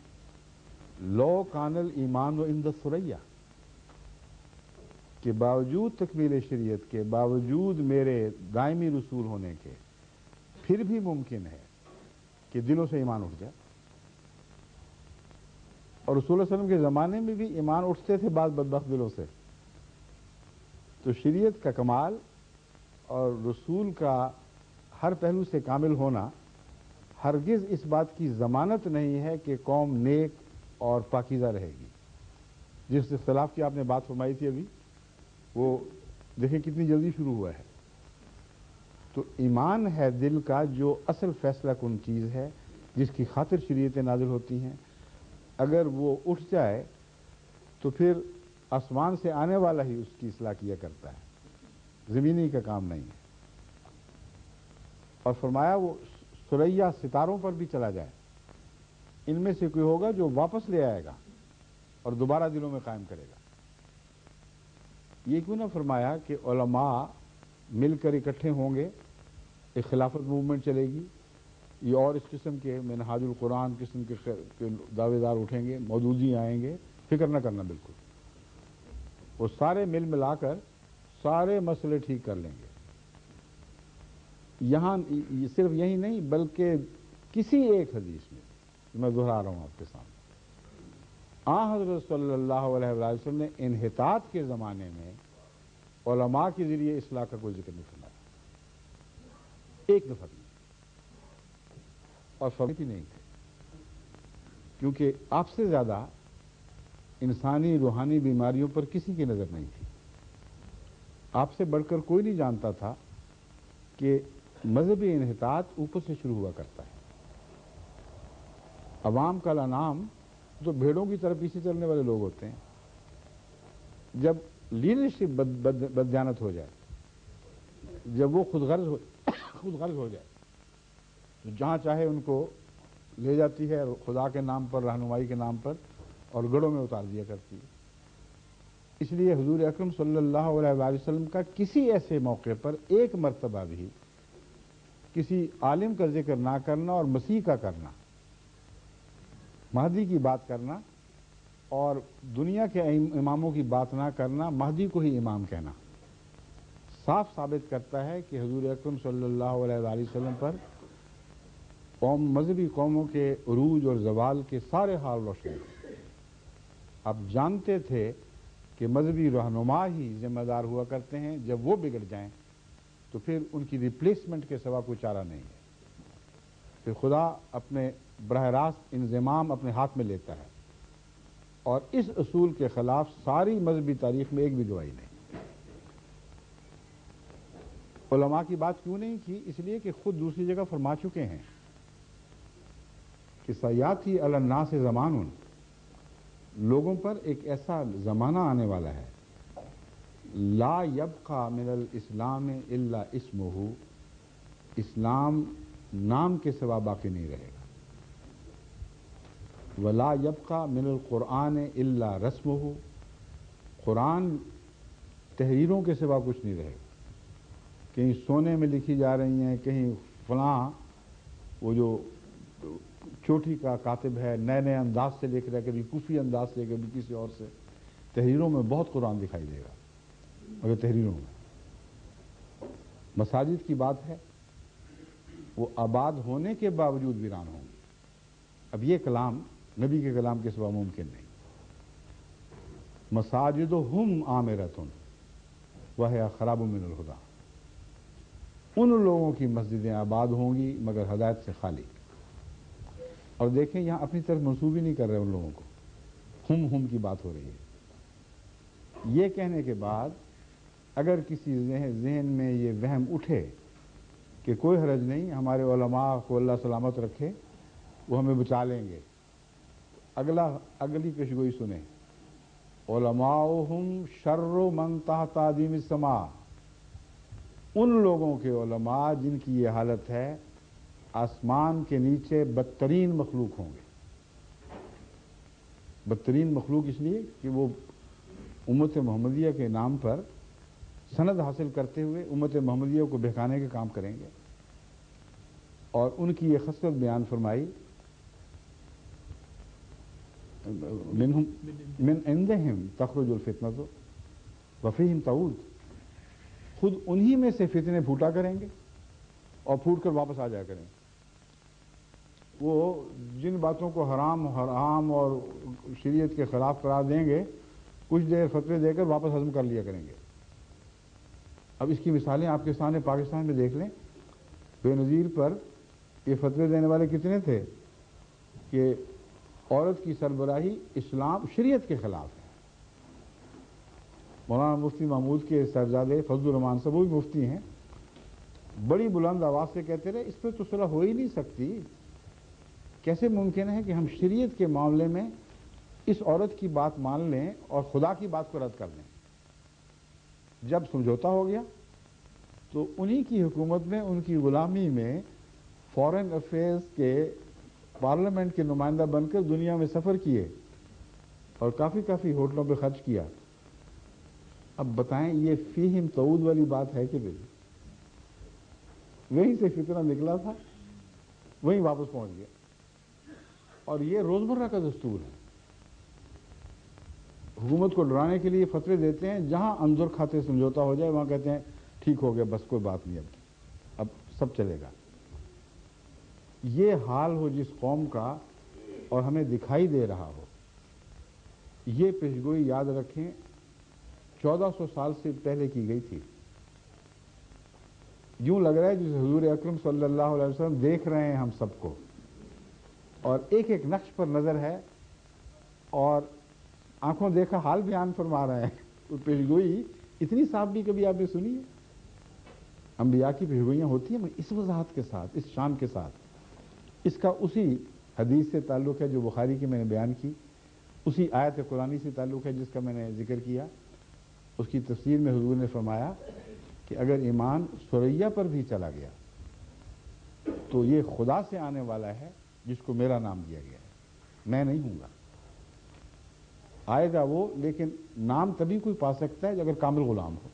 لو کان الایمان و عند الثریا، کہ باوجود تکمیل شریعت کے، باوجود میرے دائمی رسول ہونے کے، پھر بھی ممکن ہے کہ دلوں سے ایمان اٹھ جائے۔ اور رسول اللہ علیہ وسلم کے زمانے میں بھی ایمان اٹھتے تھے بعض بدبخت دلوں سے۔ تو شریعت کا کمال اور رسول کا ہر پہلو سے کامل ہونا ہرگز اس بات کی ضمانت نہیں ہے کہ قوم نیک اور پاکیزہ رہے گی۔ جس اختلاف کی آپ نے بات فرمائی تھی ابھی، وہ دیکھیں کتنی جلدی شروع ہوا ہے۔ تو ایمان ہے دل کا جو اصل فیصلہ کن چیز ہے، جس کی خاطر شریعتیں نازل ہوتی ہیں۔ اگر وہ اٹھ جائے تو پھر آسمان سے آنے والا ہی اس کی اصلاح کیا کرتا ہے، زمینی کا کام نہیں ہے۔ اور فرمایا وہ ثریا ستاروں پر بھی چلا جائے، ان میں سے کوئی ہوگا جو واپس لے آئے گا اور دوبارہ دلوں میں قائم کرے گا۔ یہ کیوں نہ فرمایا کہ علماء مل کر اکٹھے ہوں گے، ایک خلافت موومنٹ چلے گی، یہ اور اس قسم کے منہاج القرآن قسم کے دعوے دار اٹھیں گے، مودودی آئیں گے، فکر نہ کرنا بالکل، وہ سارے مل ملا کر سارے مسئلے ٹھیک کر لیں گے۔ یہاں صرف یہی نہیں بلکہ کسی ایک حدیث میں میں دہرا رہا ہوں آپ کے سامنے، حضرت صلی اللہ علیہ وسلم نے انحطاط کے زمانے میں علماء کے ذریعے اصلاح کا کوئی ذکر نہیں فرمایا، ایک دفعہ بھی، اور فرماتے نہیں تھے، کیونکہ آپ سے زیادہ انسانی روحانی بیماریوں پر کسی کی نظر نہیں تھی۔ آپ سے بڑھ کر کوئی نہیں جانتا تھا کہ مذہبی انحطاط اوپر سے شروع ہوا کرتا ہے۔ عوام کا الانام تو بھیڑوں کی طرف پیچھے چلنے والے لوگ ہوتے ہیں۔ جب لیڈرشپ بددیانت ہو جائے، جب وہ خود غرض ہو جائے تو جہاں چاہے ان کو لے جاتی ہے، خدا کے نام پر، رہنمائی کے نام پر، اور گڑھوں میں اتار دیا کرتی ہے۔ اس لیے حضور اکرم صلی اللہ علیہ وآلہ وسلم کا کسی ایسے موقع پر ایک مرتبہ بھی کسی عالم کا ذکر نہ کرنا اور مسیح کا کرنا، مہدی کی بات کرنا اور دنیا کے اماموں کی بات نہ کرنا، مہدی کو ہی امام کہنا، صاف ثابت کرتا ہے کہ حضور اکرم صلی اللہ علیہ وآلہ وسلم پر مذہبی قوموں کے عروج اور زوال کے سارے حال روشن تھے۔ آپ جانتے تھے کہ مذہبی رہنما ہی ذمہ دار ہوا کرتے ہیں، جب وہ بگڑ جائیں تو پھر ان کی ریپلیسمنٹ کے سوا کوئی چارہ نہیں ہے، پھر خدا اپنے براہ راست انضمام اپنے ہاتھ میں لیتا ہے، اور اس اصول کے خلاف ساری مذہبی تاریخ میں ایک بھی گواہی نہیں۔ علماء کی بات کیوں نہیں کی؟ اس لیے کہ خود دوسری جگہ فرما چکے ہیں کہ سیاتی علی الناس زمان، لوگوں پر ایک ایسا زمانہ آنے والا ہے، لا یبقى من الاسلام الا اسمہ، اسلام نام کے سوا باقی نہیں رہے گا، ولا یبقى من القرآن الا رسمہ، قرآن تحریروں کے سوا کچھ نہیں رہے گا، کہیں سونے میں لکھی جا رہی ہیں، کہیں فلاں وہ جو چوٹی کا کاتب ہے نئے نئے انداز سے لکھ رہا ہے، کبھی کوفی انداز سے، کبھی کسی اور سے، تحریروں میں بہت قرآن دکھائی دے گا، مگر تحریروں میں مساجد کی بات ہے، وہ آباد ہونے کے باوجود ویران ہوں گے۔ اب یہ کلام نبی کے کلام کے سوا ممکن نہیں۔ مساجدہم عامرۃ وہی خراب من الہدی، ان لوگوں کی مسجدیں آباد ہوں گی مگر ہدایت سے خالی۔ اور دیکھیں یہاں اپنی طرف منسوب ہی نہیں کر رہے ان لوگوں کو، ہم کی بات ہو رہی ہے۔ یہ کہنے کے بعد اگر کسی ذہن میں یہ وہم اٹھے کہ کوئی حرج نہیں، ہمارے علماء کو اللہ سلامت رکھے، وہ ہمیں بچا لیں گے، اگلی پیشگوئی سنیں، علماؤہم شر من تحت عدیم السماء، ان لوگوں کے علماء جن کی یہ حالت ہے آسمان کے نیچے بدترین مخلوق ہوں گے. بدترین مخلوق اس لیے کہ وہ امت محمدیہ کے نام پر سند حاصل کرتے ہوئے امت محمدیہ کو بہکانے کے کام کریں گے. اور ان کی یہ خصلت بیان فرمائی من عندہم تخرج الفتنۃ وفیہم تعود. خود انہی میں سے فتنے پھوٹا کریں گے اور پھوٹ کر واپس آ جایا کریں گے. وہ جن باتوں کو حرام اور شریعت کے خلاف قرار دیں گے کچھ دیر فتوے دے کر واپس ہضم کر لیا کریں گے. اب اس کی مثالیں آپ کے سامنے پاکستان میں دیکھ لیں. بے نظیر پر یہ فتوے دینے والے کتنے تھے کہ عورت کی سربراہی اسلام شریعت کے خلاف ہے. مولانا مفتی محمود کے صاحبزادے فضل الرحمان صاحب وہ بھی مفتی ہیں, بڑی بلند آواز سے کہتے رہے اس پہ تو صلح ہو ہی نہیں سکتی. کیسے ممکن ہے کہ ہم شریعت کے معاملے میں اس عورت کی بات مان لیں اور خدا کی بات کو رد کر دیں. جب سمجھوتا ہو گیا تو انہی کی حکومت میں ان کی غلامی میں فارن افیئرز کے پارلیمنٹ کے نمائندہ بن کر دنیا میں سفر کیے اور کافی ہوٹلوں پہ خرچ کیا. اب بتائیں یہ فیہم تعود والی بات ہے کہ نہیں؟ وہیں سے فتنہ نکلا تھا وہیں واپس پہنچ گیا. اور یہ روزمرہ کا دستور ہے. حکومت کو ڈرانے کے لیے فتوے دیتے ہیں, جہاں انظر کھاتے سمجھوتا ہو جائے وہاں کہتے ہیں ٹھیک ہو گیا بس کوئی بات نہیں, اب سب چلے گا. یہ حال ہو جس قوم کا اور ہمیں دکھائی دے رہا ہو, یہ پیشگوئی یاد رکھیں 1400 سال سے پہلے کی گئی تھی. یوں لگ رہا ہے جسے حضور اکرم صلی اللہ علیہ وسلم دیکھ رہے ہیں ہم سب کو اور ایک ایک نقش پر نظر ہے اور آنکھوں دیکھا حال بیان فرما رہے ہیں. وہ پیشگوئی اتنی صاف بھی کبھی آپ نے سنی ہے؟ انبیاء کی پیشگوئیاں ہوتی ہیں اس وضاحت کے ساتھ, اس شان کے ساتھ. اس کا اسی حدیث سے تعلق ہے جو بخاری کی میں نے بیان کی, اسی آیت قرآنی سے تعلق ہے جس کا میں نے ذکر کیا. اس کی تفسیر میں حضور نے فرمایا کہ اگر ایمان ثریا پر بھی چلا گیا تو یہ خدا سے آنے والا ہے جس کو میرا نام دیا گیا ہے, میں نہیں ہوں گا. آئے گا وہ, لیکن نام تبھی کوئی پا سکتا ہے اگر کامل غلام ہو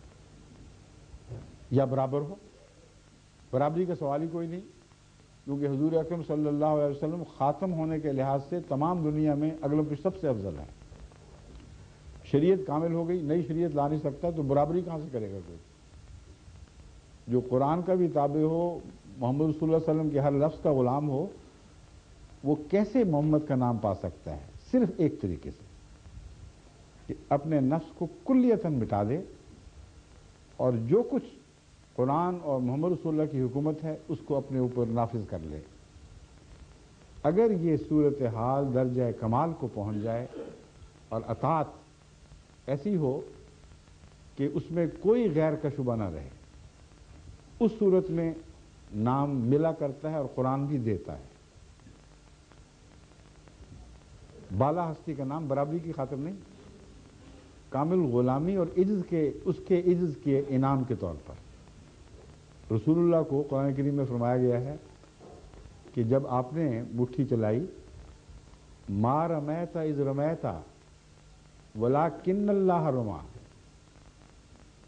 یا برابر ہو. برابری کا سوال ہی کوئی نہیں, کیونکہ حضور اکرم صلی اللہ علیہ وسلم خاتم ہونے کے لحاظ سے تمام دنیا میں اگلوں پہ سب سے افضل ہے. شریعت کامل ہو گئی, نئی شریعت لا نہیں سکتا تو برابری کہاں سے کرے گا کوئی؟ جو قرآن کا بھی تابع ہو, محمد رسول اللہ علیہ وسلم کے ہر لفظ کا غلام ہو, وہ کیسے محمد کا نام پا سکتا ہے؟ صرف ایک طریقے سے کہ اپنے نفس کو کلیتاً مٹا دے اور جو کچھ قرآن اور محمد رسول اللہ کی حکومت ہے اس کو اپنے اوپر نافذ کر لے. اگر یہ صورتحال درجہ کمال کو پہنچ جائے اور اطاعت ایسی ہو کہ اس میں کوئی غیر کا شبہ نہ رہے, اس صورت میں نام ملا کرتا ہے اور قرآن بھی دیتا ہے. بالا ہستی کا نام برابری کی خاطر نہیں, کامل غلامی اور عجز کے, اس کے عجز کے انعام کے طور پر. رسول اللہ کو قرآن کریم میں فرمایا گیا ہے کہ جب آپ نے مٹھی چلائی, ما رمیتا اذ رمیتا ولکن اللہ رما,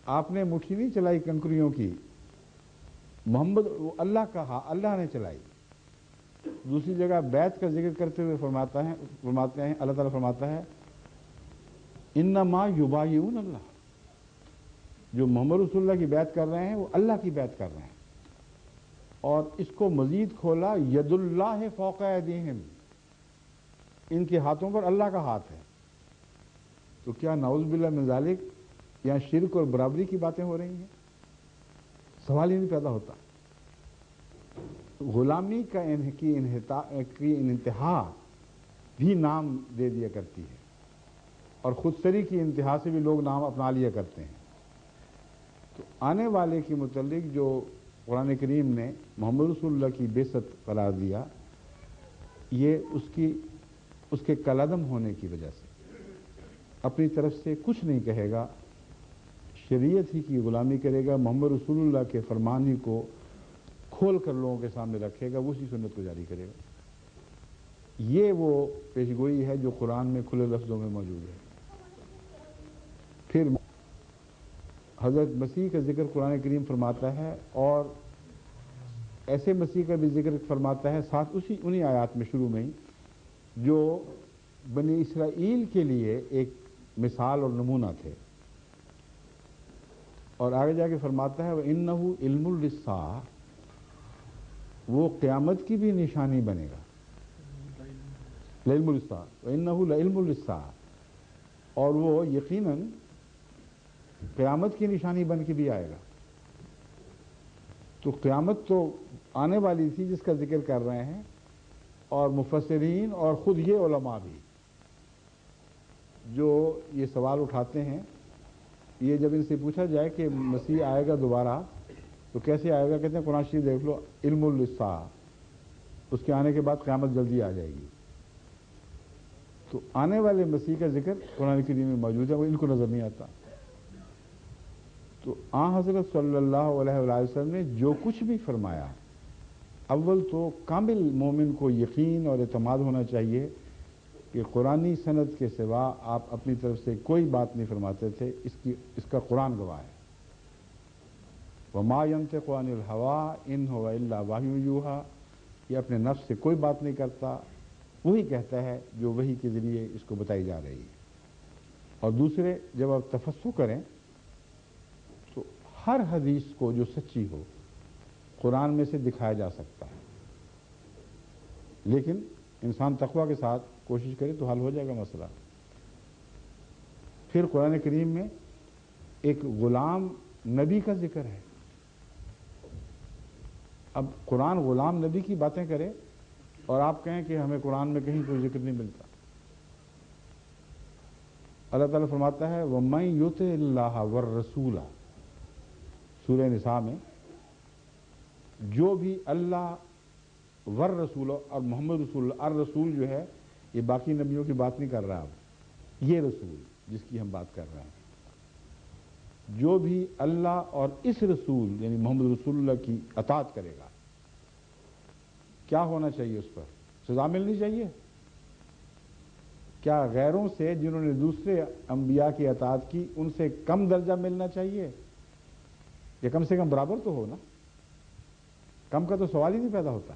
آپ نے مٹھی نہیں چلائی کنکریوں کی, محمد اللہ کا, اللہ نے چلائی. دوسری جگہ بیعت کا ذکر کرتے ہوئے فرماتے ہیں اللہ تعالیٰ فرماتا ہے انما یبایعون اللہ, جو محمد رسول اللہ کی بیعت کر رہے ہیں وہ اللہ کی بیعت کر رہے ہیں. اور اس کو مزید کھولا ید اللہ فوق ایدیہم, ان کے ہاتھوں پر اللہ کا ہاتھ ہے. تو کیا نعوذ باللہ من ذالک یہاں شرک اور برابری کی باتیں ہو رہی ہیں؟ سوال ہی نہیں پیدا ہوتا. غلامی کا کی انتہا بھی نام دے دیا کرتی ہے اور خود سری کی انتہا سے بھی لوگ نام اپنا لیا کرتے ہیں. تو آنے والے کے متعلق جو قرآن کریم نے محمد رسول اللہ کی بعثت قرار دیا, یہ اس کے کالعدم ہونے کی وجہ سے اپنی طرف سے کچھ نہیں کہے گا. शरीयत ही की गुलामी करेगा, मोहम्मद रसूलुल्लाह के फरमान ही को खोल कर लोगों के सामने रखेगा, उसी सुन्नत को जारी करेगा। ये वो पेशगोई है जो कुरान में खुले लफ्ज़ों में मौजूद है। फिर हज़रत मसीह का जिक्र कुरान करीम फरमाता है और ऐसे मसीह का भी जिक्र फरमाता है साथ उन्हीं आयात में शुरू में ही, जो बनी इसराइल के लिए एक मिसाल और नमूना थे। और आगे जाके फरमाता है व इन्नहु इल्मुल लिस्सा, वो क़यामत की भी निशानी बनेगा। इल्मुल लिस्सा व इन्नहु इल्मुल लिस्सा, और वो यकीनन क़यामत की निशानी बन के भी आएगा। तो क़यामत तो आने वाली थी जिसका जिक्र कर रहे हैं, और मुफस्सिरीन और ख़ुद ये उलमा भी जो ये सवाल उठाते हैं, ये जब इनसे पूछा जाए कि मसीह आएगा दोबारा तो कैसे आएगा, कहते हैं कुरान शरीफ देख लो, इल्मुल लिस्सा, उसके आने के बाद क़यामत जल्दी आ जाएगी। तो आने वाले मसीह का जिक्र कुरान करीम में मौजूद है, वो इनको नज़र नहीं आता। तो हज़रत सल्लल्लाहु अलैहि वसल्लम ने जो कुछ भी फरमाया, अव्वल तो कामिल मोमिन को यकीन और एतमाद होना चाहिए कि कुरानी सनद के सिवा आप अपनी तरफ से कोई बात नहीं फरमाते थे, इसका कुरान गवाह है। वमा यंतिक़ु अनिल हवा इन हुवा इल्ला वह्युन यूहा, ये अपने नफ्स से कोई बात नहीं करता, वही कहता है जो वही के ज़रिए इसको बताई जा रही है। और दूसरे, जब आप तफस्सुर करें तो हर हदीस को जो सच्ची हो कुरान में से दिखाया जा सकता है, लेकिन इंसान तक़वा के साथ कोशिश करे तो हल हो जाएगा मसला। फिर कुरान करीम में एक गुलाम नबी का जिक्र है। अब कुरान गुलाम नबी की बातें करे और आप कहें कि हमें कुरान में कहीं कोई जिक्र नहीं मिलता। अल्लाह ताला फरमाता है वमन युतिल्लाह वर रसूला, सूरह निसा में, जो भी अल्लाह वर रसूल और मोहम्मद रसूल, और रसूल जो है ये बाकी नबियों की बात नहीं कर रहा, अब ये रसूल जिसकी हम बात कर रहे हैं, जो भी अल्लाह और इस रसूल यानी मोहम्मद रसूलुल्लाह की अताअत करेगा, क्या होना चाहिए, उस पर सजा मिलनी चाहिए। क्या गैरों से जिन्होंने दूसरे अंबिया की अताअत की उनसे कम दर्जा मिलना चाहिए, या कम से कम बराबर तो हो ना, कम का तो सवाल ही नहीं पैदा होता।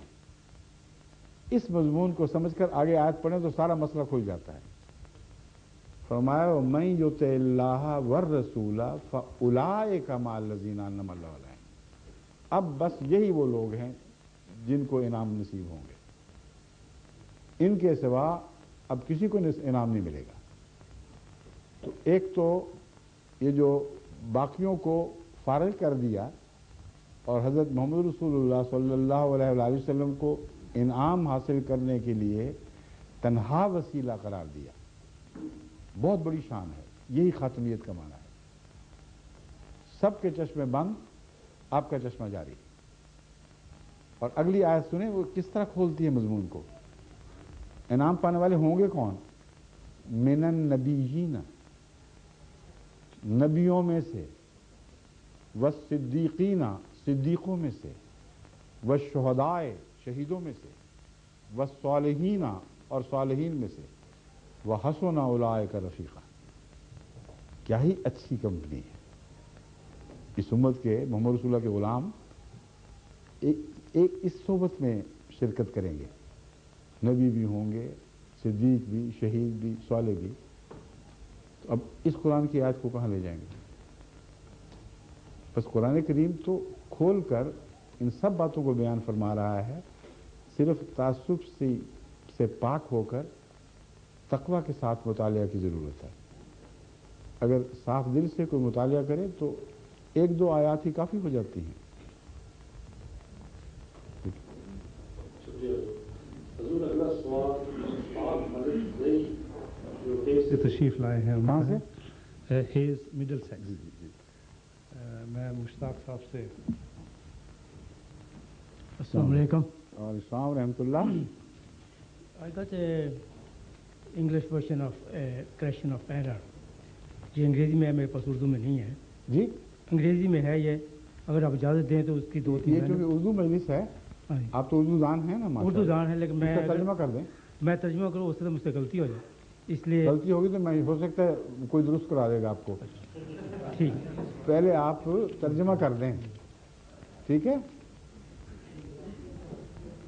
इस मजमून को समझकर आगे आयत पढ़ें तो सारा मसला खुल जाता है। फरमाया मन युतिल्लाह वर रसूला फउलाइका मअल्लज़ीना अनअमा अल्लाहु अलैहिम, अब बस यही वो लोग हैं जिनको इनाम नसीब होंगे, इनके सिवा अब किसी को इनाम नहीं मिलेगा। तो एक तो ये जो बाकियों को फारिग कर दिया और हज़रत मोहम्मद रसूलुल्लाह सल्लल्लाहु अलैहि वसल्लम को इनाम हासिल करने के लिए तन्हा वसीला करार दिया, बहुत बड़ी शान है। यही खातमियत का माना है। सबके चश्मे बंद, आपका चश्मा जारी। और अगली आयत सुने वो किस तरह खोलती है मजमून को। इनाम पाने वाले होंगे कौन? मिनन नबीयीन, नबियों में से, वस्सिद्दीकीना, सिद्दीकों में से, वश्शुहदाए, शहीदों में से, वस्सालिहीना, और सालिहीन में से, वहसुना उलाइका रफीका। क्या ही अच्छी कंपनी है। इस उम्मत के मोहम्मद रसूलुल्लाह के गुलाम एक इस सोबत में शिरकत करेंगे, नबी भी होंगे, सिद्दीक भी, शहीद भी, साले भी। तो अब इस कुरान की आयत को कहाँ ले जाएंगे? बस कुरान करीम तो खोल कर इन सब बातों को बयान फरमा रहा है, सिर्फ तासुब से पाक होकर तकवा के साथ मुतालिया की ज़रूरत है। अगर साफ दिल से कोई मुतालिया करे तो एक दो आयात ही काफ़ी हो जाती हैं। से तशरीफ लाए हैं। कहाँ से? Hayes Middlesex. मैं मुश्ताक साहब से Assalamu alaikum. और इस्लाम रहमतुल्लाह। I got a English version of a Creation of Error, जो अंग्रेजी में है, मेरे पास उर्दू में नहीं है। जी अंग्रेजी में है ये, अगर आप इजाज़त दें तो उसकी दो तीन ये क्योंकि उर्दू मजलिस है, हाँ जी। आप तो उर्दू दान है ना माशाल्लाह। उर्दू जान है, लेकिन मैं इसका तर्जुमा कर दें। मैं तर्जुमा करूँ उससे तो मुझसे गलती हो जाए, इसलिए गलती होगी तो मैं हो सकता है कोई दुरुस्त करा देगा आपको। ठीक। पहले आप तर्जुमा कर दें, ठीक है,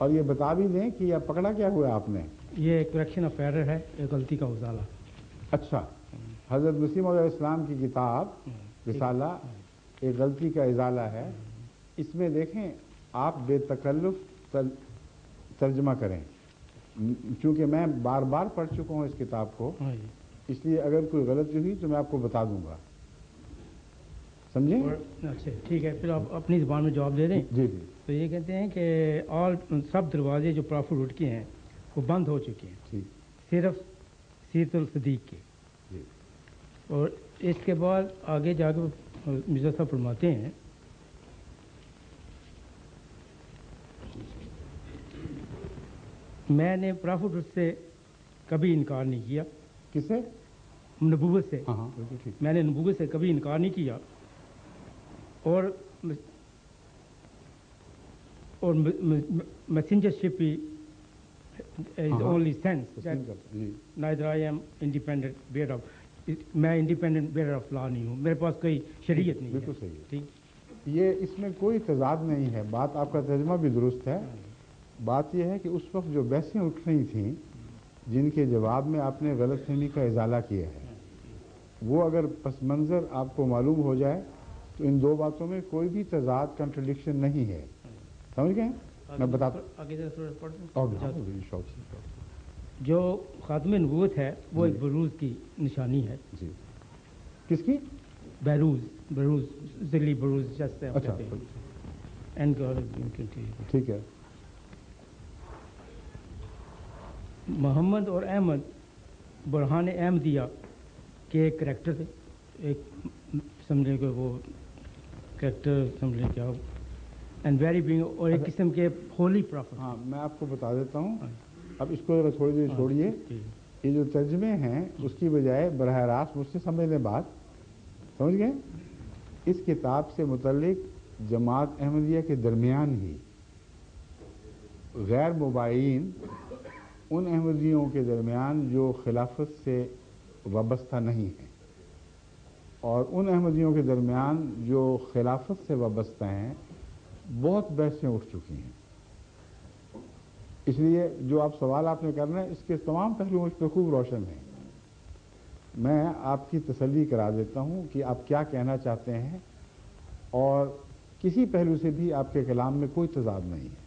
और ये बता भी दें कि यह पकड़ा क्या हुआ आपने। ये करेक्शन ऑफ एरर है, ये गलती का उजाला। अच्छा, हज़रत मसीह मौद इस्लाम की किताब रिसाला एक गलती का इजाला है। इसमें देखें आप बेतकल्लुफ तर्जुमा करें, क्योंकि मैं बार बार पढ़ चुका हूँ इस किताब को, हाँ जी। इसलिए अगर कोई गलती हुई तो मैं आपको बता दूंगा, समझे। अच्छा ठीक है, फिर आप अपनी ज़बान में जवाब दे दें। जी जी तो ये कहते हैं कि सब दरवाजे जो प्रॉफिट रूट के हैं वो बंद हो चुके हैं, ठीक सिर्फ सीरतुल सदीक के। जी। और इसके बाद आगे जाकर मिर्ज़ा साहब फरमाते हैं मैंने प्रॉफिट रूट से कभी इनकार नहीं किया, किससे। नबूवत से। हाँ हाँ बिल्कुल ठीक। मैंने नबूवत से कभी इनकार नहीं किया, और मैसेंजरशिप इज ओनली सेंस जी neither I am independent bear of, मैं इंडिपेंडेंट बेयर ऑफ लॉ नहीं हूँ, मेरे पास कोई शरीयत नहीं है। बिल्कुल सही है। ठीक। ये इसमें कोई तजाद नहीं है, बात आपका तर्जुमा भी दुरुस्त है। बात यह है कि उस वक्त जो बहसें उठ रही थीं जिनके जवाब में आपने गलतफहमी का इजाला किया है, वो अगर पस मंज़र आपको मालूम हो जाए तो इन दो बातों में कोई भी तजाद कंट्रडिक्शन नहीं है, समझ गए। मैं बताता आगे जरा थोड़ा पढ़ दूं? हूँ शौक से। जो खात्मे नबूवत है वो एक बरूज की निशानी है। जी किसकी। बरूज, बरूज जिली बरूज जैसे आप अच्छा कहते हैं। एंड ठीक है। मोहम्मद और अहमद बुरहान अहमदिया के एक करेक्टर थे, एक समझे कि वो करेक्टर समझे क्या, एंड वेरी बिंग, और एक किस्म के होली प्रॉफिट। हाँ मैं आपको बता देता हूँ, अब इसको जरा थोड़ी देर छोड़िए। ये जो तर्जमे हैं उसकी बजाय बरह रास्त मुझसे समझ लें बात, समझ गए। इस किताब से मुतल्लिक जमात अहमदिया के दरमियान ही गैर मुबाइन उन अहमदियों के दरमियान जो खिलाफत से वाबस्ता नहीं है, और उन अहमदियों के दरमियान जो खिलाफत से वाबस्ता हैं, बहुत बहसें उठ चुकी हैं। इसलिए जो आप सवाल आपने करना है इसके तमाम पहलू मुझ पर खूब रोशन हैं। मैं आपकी तसल्ली करा देता हूँ कि आप क्या कहना चाहते हैं, और किसी पहलू से भी आपके कलाम में कोई तजाद नहीं है।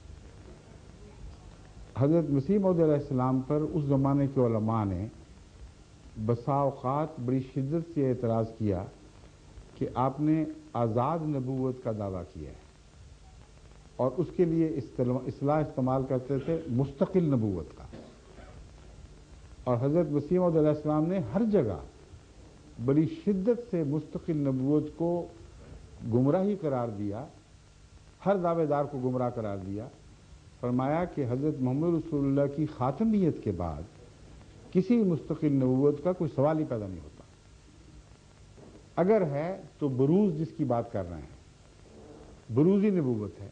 हज़रत मसीह मौद अलैहिस्सलाम पर उस ज़माने के उलमा ने बसा औक़ात बड़ी शिद्दत से एतराज़ किया कि आपने आज़ाद नबूवत का दावा किया है, और उसके लिए इस्लाह इस्तेमाल करते थे मुस्तकिल नबूवत का। और हज़रत मसीह मौद अलैहिस्सलाम ने हर जगह बड़ी शिद्दत से मुस्तकिल नबूवत को गुमराही करार दिया, हर दावेदार को गुमराह करार दिया। फरमाया कि हज़रत मोहम्मद रसूलुल्लाह की ख़ातमियत के बाद किसी मुस्तकिल नबूवत का कोई सवाल ही पैदा नहीं होता। अगर है तो बरूज जिसकी बात कर रहे हैं, बरूज़ी नबूवत है,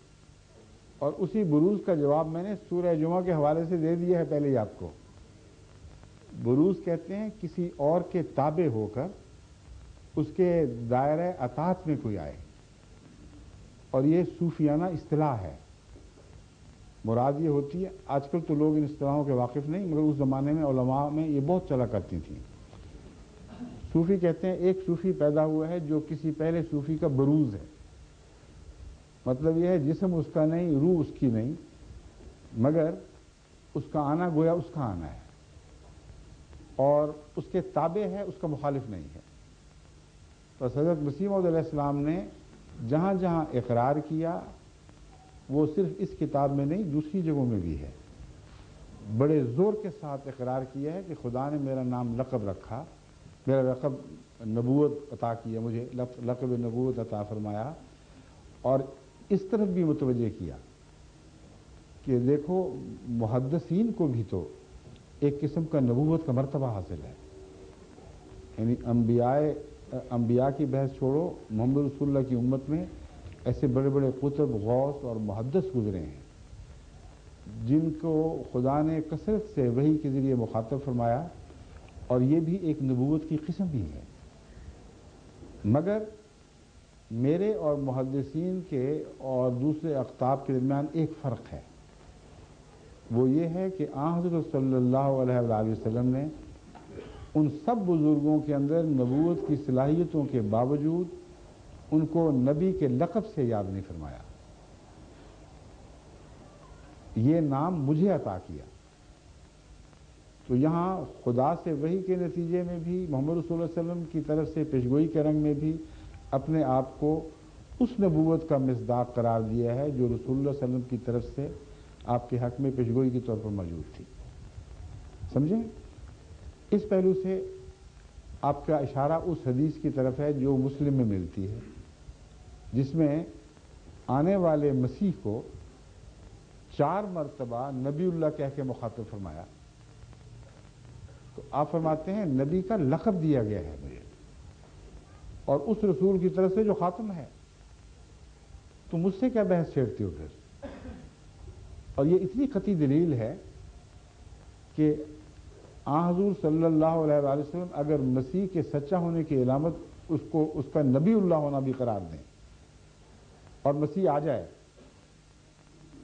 और उसी बरूज का जवाब मैंने सूरह जुमा के हवाले से दे दिया है पहले ही आपको। बरूज कहते हैं किसी और के ताबे होकर उसके दायरे अतात में कोई आए, और ये सूफियाना इस्तिलाह है। मुराद ये होती है, आजकल तो लोग इन इस्तिलाहों के वाकिफ़ नहीं, मगर उस ज़माने में उलमा में ये बहुत चला करती थी। सूफ़ी कहते हैं एक सूफ़ी पैदा हुआ है जो किसी पहले सूफ़ी का बरूज है। मतलब यह है जिस्म उसका नहीं, रूह उसकी नहीं, मगर उसका आना गोया उसका आना है, और उसके ताबे है, उसका मुखालिफ नहीं है। बस हज़रत मसीह मौद अलैहिस्सलाम ने जहाँ जहाँ इकरार किया, वो सिर्फ इस किताब में नहीं दूसरी जगहों में भी है, बड़े ज़ोर के साथ इकरार किया है कि खुदा ने मेरा नाम लक़ब रखा, मेरा लक़ब नबूवत अता किया, मुझे लक़ब नबूवत अता फरमाया। और इस तरफ भी मुतवज्जे किया कि देखो मुहद्दिसीन को भी तो एक किस्म का नबूवत का मर्तबा हासिल है, यानी अंबियाए अंबिया की बहस छोड़ो, मोहम्मद रसूलुल्लाह की उम्मत में ऐसे बड़े बड़े कुतुब, गौस और मुहद्दिस गुजरे हैं जिनको खुदा ने कसरत से वही के ज़रिए मुखातब फरमाया, और ये भी एक नबूवत की किस्म ही है। मगर मेरे और मुहद्दिसीन के और दूसरे अख्ताब के दरमियान एक फ़र्क है, वो ये है कि हज़रत सल्लल्लाहु अलैहि वसल्लम ने उन सब बुज़ुर्गों के अंदर नबूवत की सलाहियतों के बावजूद उनको नबी के लक़ब से याद नहीं फरमाया। ये नाम मुझे अता किया। तो यहाँ खुदा से वही के नतीजे में भी, मोहम्मद रसूलुल्लाह सल्लल्लाहु अलैहि वसल्लम की तरफ से पेशगोई के रंग में भी अपने आप को उस नबूवत का मिस्दाक करार दिया है जो रसूलुल्लाह सल्लल्लाहु अलैहि वसल्लम की तरफ से आपके हक़ में पेशगोई के तौर पर मौजूद थी। समझें? इस पहलू से आपका इशारा उस हदीस की तरफ है जो मुस्लिम में मिलती है, जिसमें आने वाले मसीह को 4 मरतबा नबीउल्लाह कह के मुखातब फरमाया। तो आप फरमाते हैं नबी का लक़ब दिया गया है मुझे, और उस रसूल की तरफ से जो खातम है, तो मुझसे क्या बहस छेड़ते हो फिर? और ये इतनी कती दलील है कि हुज़ूर सल्लल्लाहु अलैहि वसल्लम अगर मसीह के सच्चा होने की इलामत उसको उसका नबीउल्लाह होना भी करार दें, और मसीह आ जाए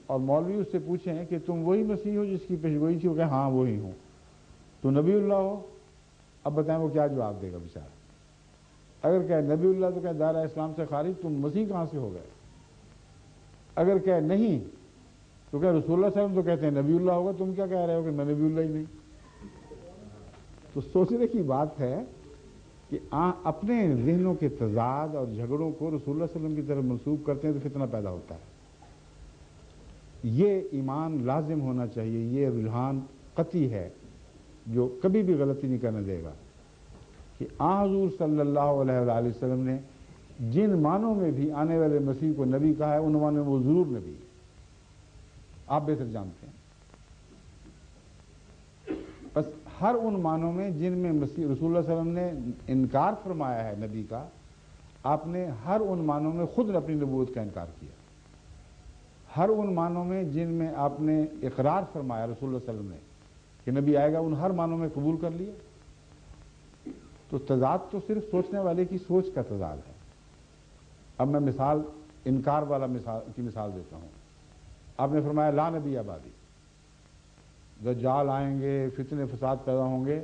और मौलवी उससे पूछें कि तुम वही मसीह हो जिसकी पेशगोई थी, वो कहे हाँ वही हूँ, तो नबीउल्लाह हो, अब बताएं वो क्या जवाब देगा बेचारा? अगर कहे नबीउल्लाह तो कहे दायरा इस्लाम से खारिज, तुम मसीह कहाँ से हो गए? अगर कहे नहीं तो कहे रसूलुल्लाह सल्लल्लाहु अलैहि वसल्लम तो कहते हैं नबीउल्लाह होगा, तुम क्या कह रहे हो कि मैं नबीउल्लाह ही नहीं? तो सोचने की बात है कि अपने ज़हनों के तज़ाद और झगड़ों को रसूलुल्लाह सल्लल्लाहु अलैहि वसल्लम की तरफ मंसूब करते हैं तो फितना पैदा होता है। ये ईमान लाजिम होना चाहिए, ये रुझान कती है जो कभी भी गलती नहीं करने देगा कि हुज़ूर सल्लल्लाहु अलैहि वसल्लम ने जिन मानों में भी आने वाले मसीह को नबी कहा है, उन मानों में वो ज़रूर नबी है, आप बेहतर जानते हैं। बस हर उन मानों में जिनमें मसीह रसूलुल्लाह सल्लल्लाहु अलैहि वसल्लम ने इनकार फरमाया है नबी का, आपने हर उन मानों में खुद अपनी नबूवत का इनकार किया। हर उन मानों में जिनमें आपने इकरार फरमाया रसूलुल्लाह सल्लल्लाहु अलैहि वसल्लम ने कि नबी आएगा, उन हर मानों में कबूल कर लिया। तो तजाद तो सिर्फ सोचने वाले की सोच का तजाद है। अब मैं मिसाल इनकार वाला मिसाल देता हूँ। आपने फरमाया ला नबी आबादी, दज्जाल आएंगे, फितने फसाद पैदा होंगे,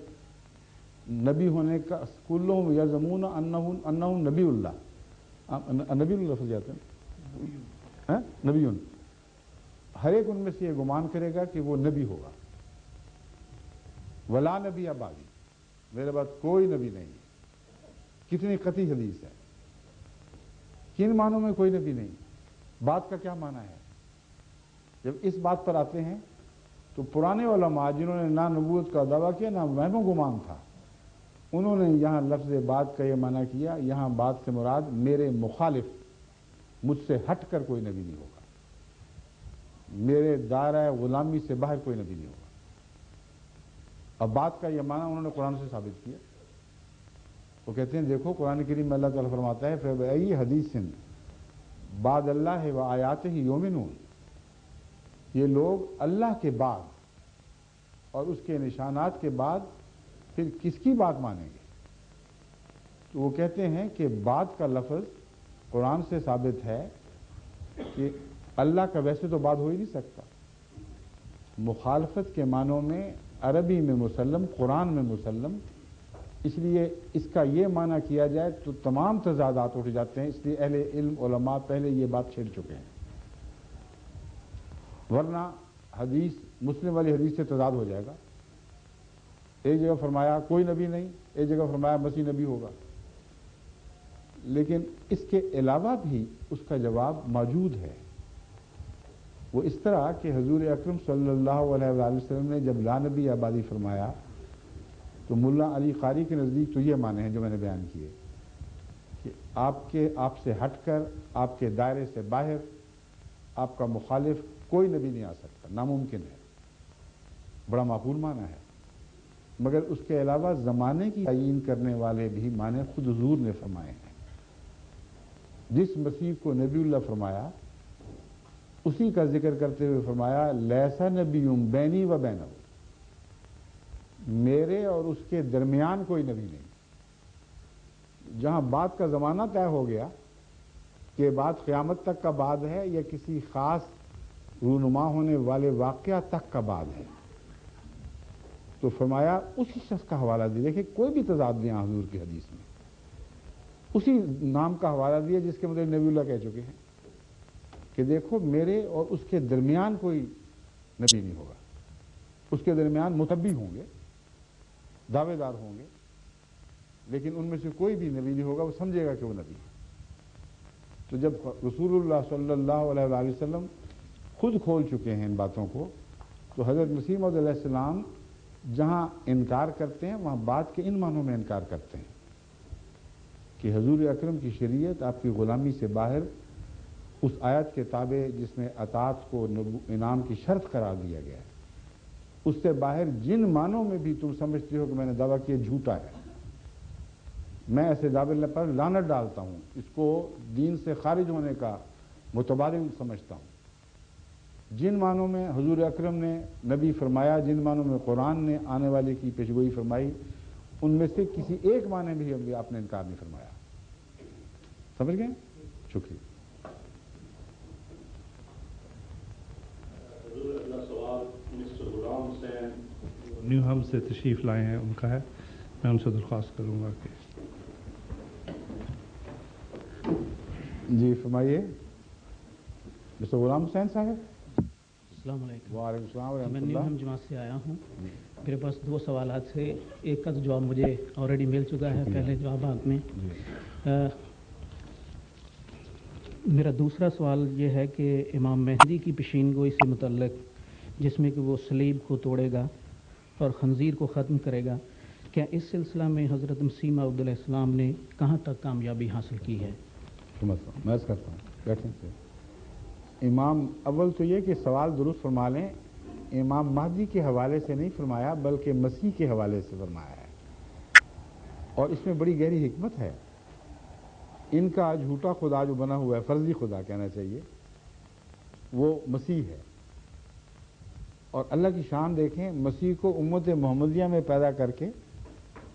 नबी होने का कुल्लुहुम यज़मून अन्नहु नबीउल्लाह, नबीउल्लाह लफ्ज़ जाते हैं नबीउन, हर एक उनमें से ये गुमान करेगा कि वो नबी होगा। वला नबी आबादी, मेरे बाद कोई नबी नहीं। कितनी कती हदीस है। किन मानों में कोई नबी नहीं? बात का क्या माना है? जब इस बात पर आते हैं तो पुराने उलमा जिन्होंने ना नबूवत का दावा किया ना वहम गुमान था, उन्होंने यहाँ लफ्ज़ बात का ये माना किया, यहाँ बात से मुराद मेरे मुखालिफ, मुझसे हट कर कोई नबी नहीं होगा, मेरे दायरा गुलामी से बाहर कोई नबी नहीं होगा। अब बात का ये माना उन्होंने कुरान से साबित किया। वो कहते हैं देखो कुरान करीम में अल्लाह ताला फरमाता है फ़बअय्यि हदीसिन बादल्लाहि व आयातिही युमिनून, ये लोग अल्लाह के बाद और उसके निशानात के बाद फिर किसकी बात मानेंगे? तो वो कहते हैं कि बात का लफ्ज़ कुरान से साबित है कि अल्लाह का वैसे तो बात हो ही नहीं सकता। मुखालफत के मानों में अरबी में मुसल्लम, कुरान में मुसल्लम, इसलिए इसका ये माना किया जाए तो तमाम तजादात उठ जाते हैं। इसलिए अहले इल्म उलमा पहले ये बात छेड़ चुके हैं, वरना हदीस मुस्लिम वाली हदीस से तजाद हो जाएगा। एक जगह फरमाया कोई नबी नहीं, एक जगह फरमाया मसीह नबी होगा, लेकिन इसके अलावा भी उसका जवाब मौजूद है। वो इस तरह कि हुजूर अकरम सल्लल्लाहु अलैहि वसल्लम ने जब ला नबी आबादी फरमाया तो मुल्ला अली कारी के नज़दीक तो ये माने हैं जो मैंने बयान किए कि आपसे हटकर, आपके दायरे से बाहर आपका मुखालिफ कोई नबी नहीं आ सकता, नामुमकिन है। बड़ा माकूल माना है। مگر اس کے علاوہ زمانے کی تعین کرنے والے بھی معنی خود حضور نے فرمائے ہیں۔ جس مسیح کو نبی اللہ فرمایا اسی کا ذکر کرتے ہوئے فرمایا لیسا نبی بینی و بینہ، میرے اور اس کے درمیان کوئی نبی نہیں۔ جہاں بات کا زمانہ طے ہو گیا کہ بات قیامت تک کا بعد ہے یا کسی خاص رونما ہونے والے واقعہ تک کا بعد ہے، تو فرمایا اسی شخص کا حوالہ دیا۔ دیکھیں کوئی بھی تضاد نہیں حضور کی حدیث میں، اسی نام کا حوالہ دیا جس کے مطلب نبی اللہ کہہ چکے ہیں کہ دیکھو میرے اور اس کے درمیان کوئی نبی نہیں ہوگا، اس کے درمیان متبی ہوں گے، دعوے دار ہوں گے، لیکن ان میں سے کوئی بھی نبی نہیں ہوگا، وہ سمجھے گا کہ وہ نبی ہے۔ تو جب رسول اللہ صلی اللہ علیہ وآلہ وسلم خود کھول چکے ہیں ان باتوں کو، تو حضرت مسیح موعود علیہ السلام جہاں انکار کرتے ہیں وہاں بات کے ان معنوں میں انکار کرتے ہیں کہ حضور اکرم کی شریعت آپ کی غلامی سے باہر اس آیت کے تابع جس میں اطاعت کو انعام کی شرط قرار دیا گیا ہے، اس سے باہر جن معنوں میں بھی تم سمجھتے ہو کہ میں نے دعویٰ کیا جھوٹا ہے، میں ایسے دعوے پر لعنت ڈالتا ہوں، اس کو دین سے خارج ہونے کا متبادل سمجھتا ہوں۔ جن معنوں میں حضور اکرم نے نبی فرمایا، جن معنوں میں قرآن نے آنے والے کی پیشگوئی فرمائی، ان میں سے کسی ایک معنی بھی آپ نے انکار نہیں فرمایا۔ سمجھ گئے؟ شکریہ۔ اگلا سوال مسٹر غلام حسین نیوہم سے تشریف لائے ہیں، ان کا ہے، میں ان سے درخواست کروں گا کہ جی فرمائیے مسٹر غلام حسین صاحب۔ السلام علیکم۔ وعلیکم السلام ورحمۃ میں اللہ۔ نیوہم جماعت سے آیا ہوں۔ میرے پاس دو سوالات سے، ایک کا تو جواب مجھے آلریڈی مل چکا ہے پہلے جوابات میں۔ میرا دوسرا سوال یہ ہے کہ امام مہدی کی پیشین گوئی سے متعلق، جس میں کہ وہ صلیب کو توڑے گا اور خنزیر کو ختم کرے گا، کیا اس سلسلہ میں حضرت مسیح موعود علیہ السلام نے کہاں تک کامیابی حاصل کی ہے؟ میں کرتا ہوں، بیٹھیں سے۔ امام اول تو یہ کہ سوال درست فرما لیں، امام مہدی کے حوالے سے نہیں فرمایا بلکہ مسیح کے حوالے سے فرمایا ہے، اور اس میں بڑی گہری حکمت ہے۔ ان کا جھوٹا خدا جو بنا ہوا ہے، فرضی خدا کہنا چاہیے، وہ مسیح ہے، اور اللہ کی شان دیکھیں، مسیح کو امت محمدیہ میں پیدا کر کے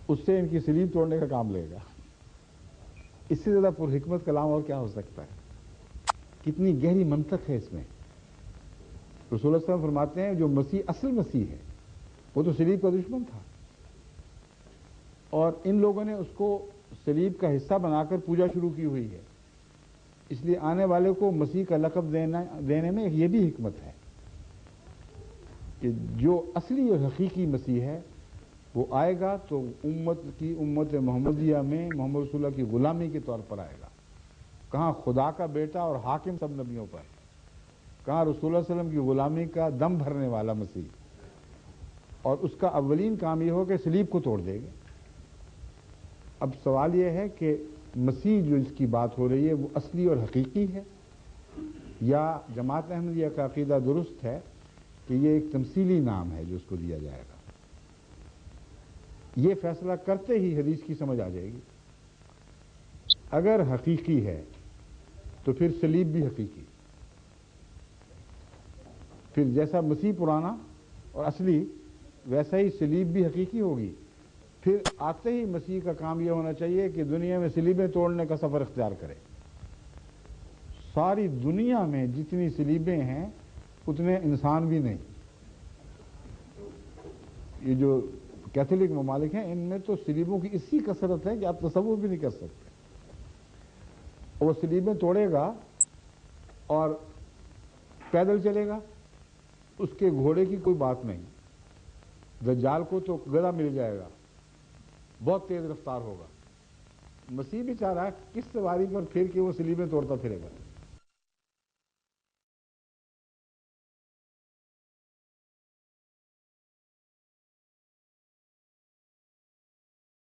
اس سے ان کی صلیب توڑنے کا کام لے گا۔ اس سے زیادہ پر حکمت کلام اور کیا ہو سکتا ہے؟ کتنی گہری منطق ہے اس میں۔ رسول اللہ صلی اللہ علیہ وسلم فرماتے ہیں جو مسیح اصل مسیح ہے وہ تو صلیب کا دشمن تھا، اور ان لوگوں نے اس کو صلیب کا حصہ بنا کر پوجا شروع کی ہوئی ہے، اس لیے آنے والے کو مسیح کا لقب دینے میں یہ بھی حکمت ہے کہ جو اصلی اور حقیقی مسیح ہے وہ آئے گا تو امت محمدیہ میں محمد رسول اللہ کی غلامی کے طور پر آئے گا۔ کہاں خدا کا بیٹا اور حاکم سب نبیوں پر، کہاں رسول اللہ صلی اللہ علیہ وسلم کی غلامی کا دم بھرنے والا مسیح، اور اس کا اولین کام یہ ہو کہ صلیب کو توڑ دے گا۔ اب سوال یہ ہے کہ مسیح جو اس کی بات ہو رہی ہے وہ اصلی اور حقیقی ہے، یا جماعت احمدیہ کا عقیدہ درست ہے کہ یہ ایک تمثیلی نام ہے جو اس کو دیا جائے گا؟ یہ فیصلہ کرتے ہی حدیث کی سمجھ آ جائے گی۔ اگر حقیقی ہے تو پھر صلیب بھی حقیقی، پھر جیسا مسیح پرانا اور اصلی ویسا ہی صلیب بھی حقیقی ہوگی۔ پھر آتے ہی مسیح کا کام یہ ہونا چاہیے کہ دنیا میں صلیبیں توڑنے کا سفر اختیار کرے۔ ساری دنیا میں جتنی صلیبیں ہیں اتنے انسان بھی نہیں۔ یہ جو کیتھولک ممالک ہیں ان میں تو صلیبوں کی اسی کثرت ہے کہ آپ تصور بھی نہیں کر سکتے۔ وہ صلیبیں توڑے گا اور پیدل چلے گا، اس کے گھوڑے کی کوئی بات نہیں۔ دجال کو تو گدھا مل جائے گا، بہت تیز رفتار ہوگا۔ مسیح بھی چاہ رہا ہے کس سواری پر پھر کے وہ صلیبیں توڑتا پھرے گا۔